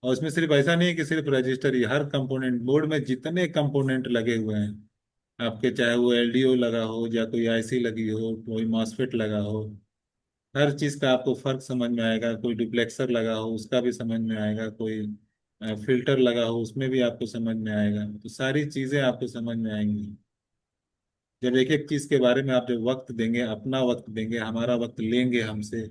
और उसमें सिर्फ ऐसा नहीं है कि सिर्फ रजिस्टर ही, हर कंपोनेंट, बोर्ड में जितने कंपोनेंट लगे हुए हैं आपके, चाहे वो एलडीओ लगा हो या कोई आईसी लगी हो, कोई मॉसफेट लगा हो, हर चीज़ का आपको फर्क समझ में आएगा। कोई डुप्लेक्सर लगा हो उसका भी समझ में आएगा, कोई फिल्टर लगा हो उसमें भी आपको समझ में आएगा। तो सारी चीज़ें आपको समझ में आएंगी जब एक एक चीज़ के बारे में आप जब वक्त देंगे, अपना वक्त देंगे, हमारा वक्त लेंगे हमसे,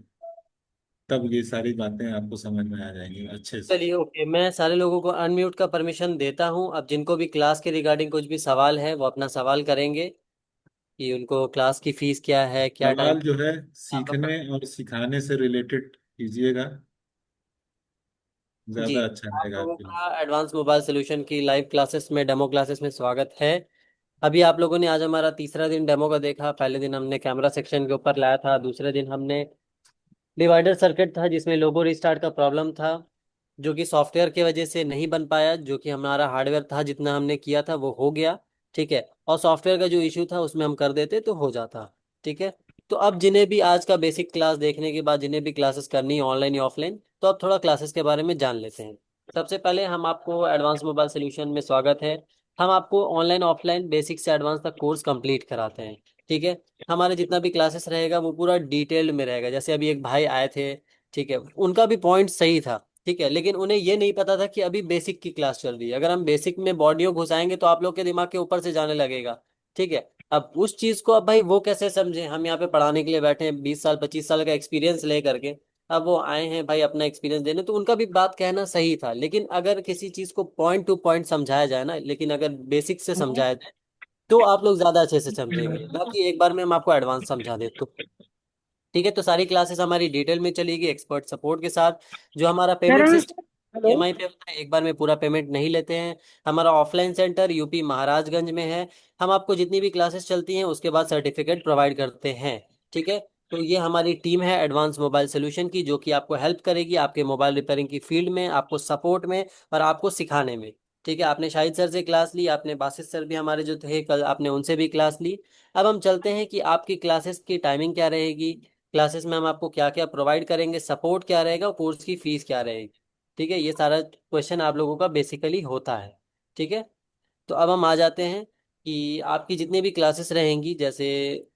तब ये सारी बातें आपको समझ में आ जाएंगी अच्छे से। चलिए ओके, मैं सारे लोगों को अनम्यूट का परमिशन देता हूं। अब जिनको भी क्लास के रिगार्डिंग कुछ भी सवाल है वो अपना सवाल करेंगे, कि उनको क्लास की फीस क्या है, क्या टाइम। सवाल जो है आप सीखने और सिखाने से रिलेटेड कीजिएगा, जी, ज़्यादा अच्छा आप रहेगा लोगों आपके लिए। का एडवांस मोबाइल सोल्यूशन की लाइव क्लासेस में, डेमो क्लासेस में स्वागत है। अभी आप लोगों ने आज हमारा तीसरा दिन डेमो का देखा। पहले दिन हमने कैमरा सेक्शन के ऊपर लाया था, दूसरे दिन हमने डिवाइडर सर्किट था जिसमें लोगो रिस्टार्ट का प्रॉब्लम था, जो कि सॉफ्टवेयर की वजह से नहीं बन पाया, जो कि हमारा हार्डवेयर था जितना हमने किया था वो हो गया। ठीक है, और सॉफ्टवेयर का जो इशू था उसमें हम कर देते तो हो जाता। ठीक है। तो अब जिन्हें भी आज का बेसिक क्लास देखने के बाद जिन्हें भी क्लासेस करनी है ऑनलाइन या ऑफलाइन, तो अब थोड़ा क्लासेस के बारे में जान लेते हैं। सबसे पहले हम आपको एडवांस मोबाइल सोल्यूशन में स्वागत है। हम आपको ऑनलाइन ऑफलाइन बेसिक से एडवांस तक कोर्स कंप्लीट कराते हैं। ठीक है। हमारे जितना भी क्लासेस रहेगा वो पूरा डिटेल्ड में रहेगा। जैसे अभी एक भाई आए थे, ठीक है, उनका भी पॉइंट सही था। ठीक है, लेकिन उन्हें ये नहीं पता था कि अभी बेसिक की क्लास चल रही है। अगर हम बेसिक में बॉडियों घुसाएंगे तो आप लोग के दिमाग के ऊपर से जाने लगेगा। ठीक है। अब उस चीज को अब भाई वो कैसे समझे? हम यहाँ पे पढ़ाने के लिए बैठे हैं, 20 साल 25 साल का एक्सपीरियंस ले करके। अब वो आए हैं भाई अपना एक्सपीरियंस देने, तो उनका भी बात कहना सही था। लेकिन अगर किसी चीज को पॉइंट टू पॉइंट समझाया जाए ना, लेकिन अगर बेसिक से समझाया जाए तो आप लोग ज्यादा अच्छे से समझेंगे। बाकी एक बार में हम आपको एडवांस समझा दे तो। ठीक है। तो सारी क्लासेस हमारी डिटेल में चलेगी एक्सपर्ट सपोर्ट के साथ। जो हमारा payment sir, system hello. EMI पे होता है, एक बार में पूरा पेमेंट नहीं लेते हैं। हमारा ऑफलाइन सेंटर यूपी महाराजगंज में है। हम आपको जितनी भी क्लासेस चलती हैं उसके बाद सर्टिफिकेट प्रोवाइड करते हैं। ठीक है। तो ये हमारी टीम है एडवांस मोबाइल सोल्यूशन की, जो कि आपको हेल्प करेगी आपके मोबाइल रिपेयरिंग की फील्ड में, आपको सपोर्ट में और आपको सिखाने में। ठीक है। आपने शाहिद सर से क्लास ली, आपने बासित सर भी हमारे जो थे कल, आपने उनसे भी क्लास ली। अब हम चलते हैं कि आपकी क्लासेस की टाइमिंग क्या रहेगी, क्लासेस में हम आपको क्या क्या प्रोवाइड करेंगे, सपोर्ट क्या रहेगा, कोर्स की फीस क्या रहेगी। ठीक है। ये सारा क्वेश्चन आप लोगों का बेसिकली होता है। ठीक है। तो अब हम आ जाते हैं कि आपकी जितनी भी क्लासेस रहेंगी, जैसे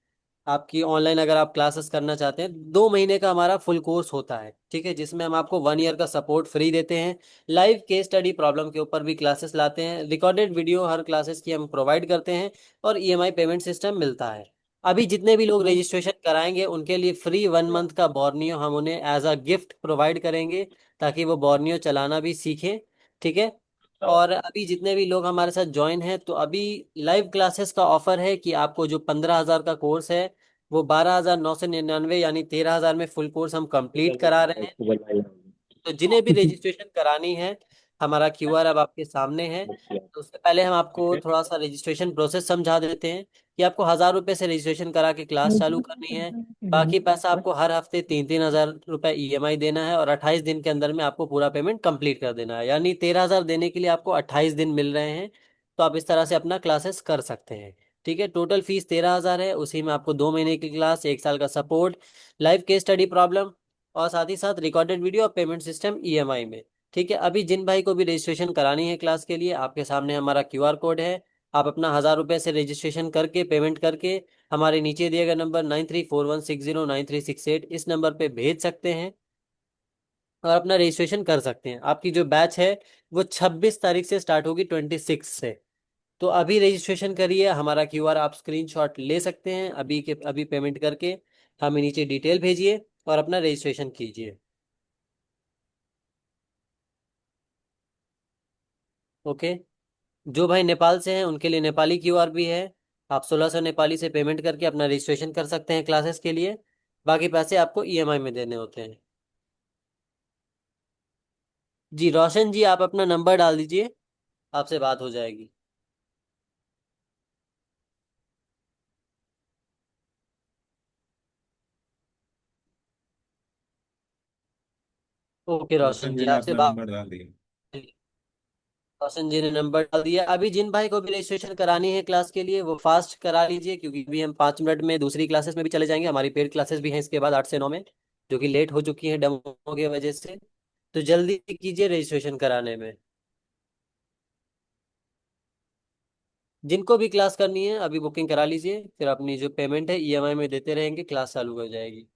आपकी ऑनलाइन अगर आप क्लासेस करना चाहते हैं, 2 महीने का हमारा फुल कोर्स होता है। ठीक है, जिसमें हम आपको 1 ईयर का सपोर्ट फ्री देते हैं। लाइव केस स्टडी प्रॉब्लम के ऊपर भी क्लासेस लाते हैं, रिकॉर्डेड वीडियो हर क्लासेस की हम प्रोवाइड करते हैं, और ईएमआई पेमेंट सिस्टम मिलता है। अभी जितने भी लोग रजिस्ट्रेशन कराएंगे उनके लिए फ्री 1 मंथ का बोर्नियो हम उन्हें एज अ गिफ्ट प्रोवाइड करेंगे, ताकि वो बोर्नियो चलाना भी सीखें। ठीक है। और अभी जितने भी लोग हमारे साथ ज्वाइन हैं, तो अभी लाइव क्लासेस का ऑफर है कि आपको जो 15,000 का कोर्स है वो 12,999 यानी 13,000 में फुल कोर्स हम कंप्लीट करा रहे हैं। तो जिन्हें भी रजिस्ट्रेशन करानी है, हमारा क्यूआर अब आपके सामने है। तो उससे पहले हम आपको थोड़ा सा रजिस्ट्रेशन प्रोसेस समझा देते हैं कि आपको 1,000 रुपये से रजिस्ट्रेशन करा के क्लास चालू करनी है। बाकी पैसा आपको हर हफ्ते 3-3 हज़ार रुपये ईएमआई देना है, और 28 दिन के अंदर में आपको पूरा पेमेंट कंप्लीट कर देना है। यानी 13,000 देने के लिए आपको 28 दिन मिल रहे हैं। तो आप इस तरह से अपना क्लासेस कर सकते हैं। ठीक है। टोटल फीस 13,000 है, उसी में आपको 2 महीने की क्लास, 1 साल का support, live case study problem, और साथ ही साथ रिकॉर्डेड वीडियो और पेमेंट सिस्टम ईएमआई में। ठीक है। अभी जिन भाई को भी रजिस्ट्रेशन करानी है क्लास के लिए, आपके सामने हमारा क्यूआर कोड है। आप अपना 1,000 रुपये से रजिस्ट्रेशन करके, पेमेंट करके, हमारे नीचे दिए गए नंबर 9341609368 इस नंबर पे भेज सकते हैं, और अपना रजिस्ट्रेशन कर सकते हैं। आपकी जो बैच है वो 26 तारीख से स्टार्ट होगी, 26 से। तो अभी रजिस्ट्रेशन करिए, हमारा क्यूआर आप स्क्रीनशॉट ले सकते हैं अभी के अभी, पेमेंट करके हमें नीचे डिटेल भेजिए और अपना रजिस्ट्रेशन कीजिए। ओके। जो भाई नेपाल से हैं उनके लिए नेपाली क्यूआर भी है। आप 1,600 नेपाली से पेमेंट करके अपना रजिस्ट्रेशन कर सकते हैं क्लासेस के लिए। बाकी पैसे आपको ईएमआई में देने होते हैं। जी रोशन जी, आप अपना नंबर डाल दीजिए, आपसे बात हो जाएगी। ओके रोशन रोशन जी, जी ने आपसे अपना बात। नंबर डाल दिया। रोशन जी ने नंबर डाल दिया। अभी जिन भाई को भी रजिस्ट्रेशन करानी है क्लास के लिए वो फास्ट करा लीजिए, क्योंकि अभी हम 5 मिनट में दूसरी क्लासेस में भी चले जाएंगे। हमारी पेड क्लासेस भी हैं इसके बाद 8 से 9 में, जो कि लेट हो चुकी हैं डेमो की वजह से। तो जल्दी कीजिए रजिस्ट्रेशन कराने में। जिनको भी क्लास करनी है अभी बुकिंग करा लीजिए, फिर अपनी जो पेमेंट है ईएमआई में देते रहेंगे, क्लास चालू हो जाएगी।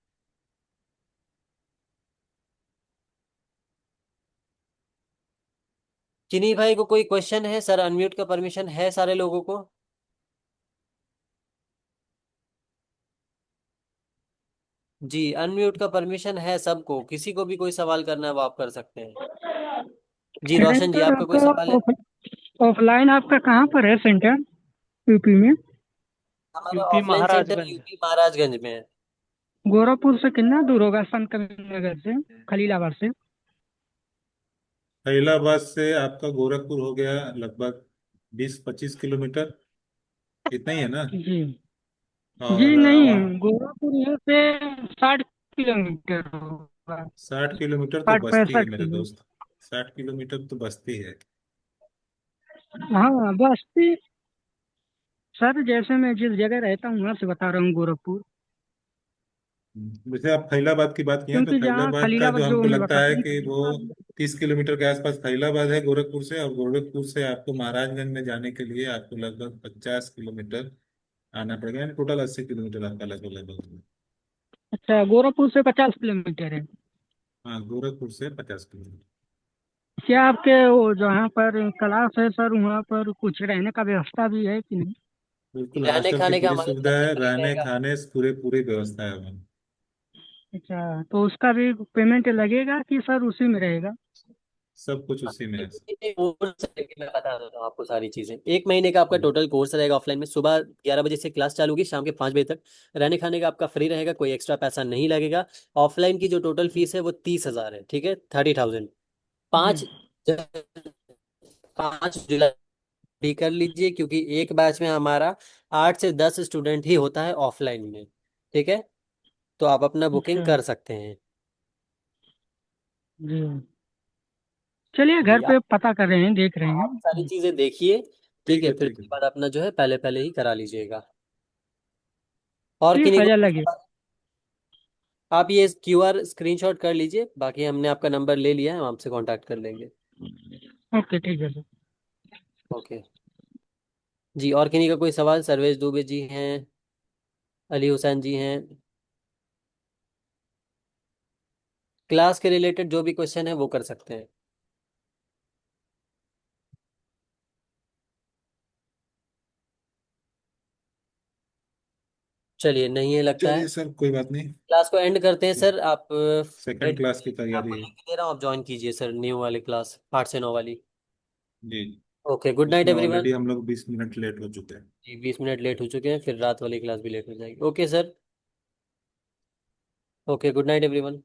किन्हीं भाई को कोई क्वेश्चन है? सर अनम्यूट का परमिशन है सारे लोगों को? जी अनम्यूट का परमिशन है सबको, किसी को भी कोई सवाल करना है वो आप कर सकते हैं। जी अरे रोशन जी, सर, आपका कोई सवाल है? ऑफलाइन आपका कहाँ पर है सेंटर, यूपी में? हमारा UP offline centre Maharajganj. UP Maharajganj में है। गोरखपुर से कितना दूर होगा, संत कबीर नगर से, खलीलाबाद से? इलाहाबाद से आपका गोरखपुर हो गया लगभग 20-25 किलोमीटर, इतना ही है ना। जी। जी और नहीं, वहाँ गोरखपुर यहाँ से 60 किलोमीटर होगा। 60 किलोमीटर तो 60 बस्ती है 65 मेरे किलो दोस्त। 60 किलोमीटर तो बस्ती है। हाँ, बस्ती। सर जैसे मैं जिस जगह रहता हूँ वहाँ से बता रहा हूँ, गोरखपुर। वैसे आप फैलाबाद की बात किए हैं तो क्योंकि जहाँ फैलाबाद का जो खलीलाबाद जो हमको मैं लगता बताता है हूँ, कि वो 30 किलोमीटर के आसपास फैलाबाद है गोरखपुर से, और गोरखपुर से आपको महाराजगंज में जाने के लिए आपको लगभग 50 किलोमीटर आना पड़ेगा, यानी टोटल 80 किलोमीटर आपका लगभग लगभग। अच्छा, गोरखपुर से 50 किलोमीटर है। हाँ, गोरखपुर से 50 किलोमीटर। क्या आपके वो जहाँ पर क्लास है सर, वहाँ पर कुछ रहने का व्यवस्था भी है कि नहीं? बिल्कुल, रहने हॉस्टल की खाने का पूरी हमारी सुविधा तरफ से है, फ्री रहने रहेगा। खाने पूरे पूरी व्यवस्था है वहाँ। अच्छा, तो उसका भी पेमेंट लगेगा कि सर उसी में रहेगा? सब कुछ उसी में है। कोर्स मैं बता देता हूँ आपको सारी चीजें। 1 महीने का आपका टोटल कोर्स रहेगा ऑफलाइन में। सुबह 11 बजे से क्लास चालू होगी, शाम के 5 बजे तक। रहने खाने का आपका फ्री रहेगा, कोई एक्स्ट्रा पैसा नहीं लगेगा। ऑफलाइन की जो टोटल फीस है वो 30,000 है, ठीक है, 30,000। जी। 5 जुलाई भी कर लीजिए, क्योंकि एक बैच में हमारा 8 से 10 स्टूडेंट ही होता है ऑफलाइन में, ठीक है। तो आप अपना बुकिंग अच्छा। कर सकते हैं। जी। चलिए, घर जी, पे पता कर रहे हैं, देख रहे आप सारी हैं। चीजें देखिए, ठीक ठीक है। है, फिर ठीक है। उसके बाद अपना जो है पहले पहले ही करा लीजिएगा। और किन्हीं 30,000 को लगेगा। आप ये QR स्क्रीनशॉट कर लीजिए, बाकी हमने आपका नंबर ले लिया है, हम आपसे कांटेक्ट कर लेंगे। ओके, ठीक है सर। ओके जी। और किन्हीं का कोई सवाल? सर्वेश दुबे जी हैं, अली हुसैन जी हैं। क्लास के रिलेटेड जो भी क्वेश्चन है वो कर सकते हैं। चलिए, नहीं है लगता है। चलिए सर, कोई बात नहीं। क्लास को एंड करते हैं सर। आप सेकंड ready? क्लास की मैं आपको तैयारी है। लिंक दे रहा हूँ, आप ज्वाइन कीजिए सर, न्यू वाली क्लास, 8 से 9 वाली। जी। ओके, गुड नाइट उसमें एवरीवन। ऑलरेडी हम लोग 20 मिनट लेट हो चुके हैं। जी, 20 मिनट लेट हो चुके हैं, फिर रात वाली क्लास भी लेट हो जाएगी। Okay sir. Okay, good night everyone.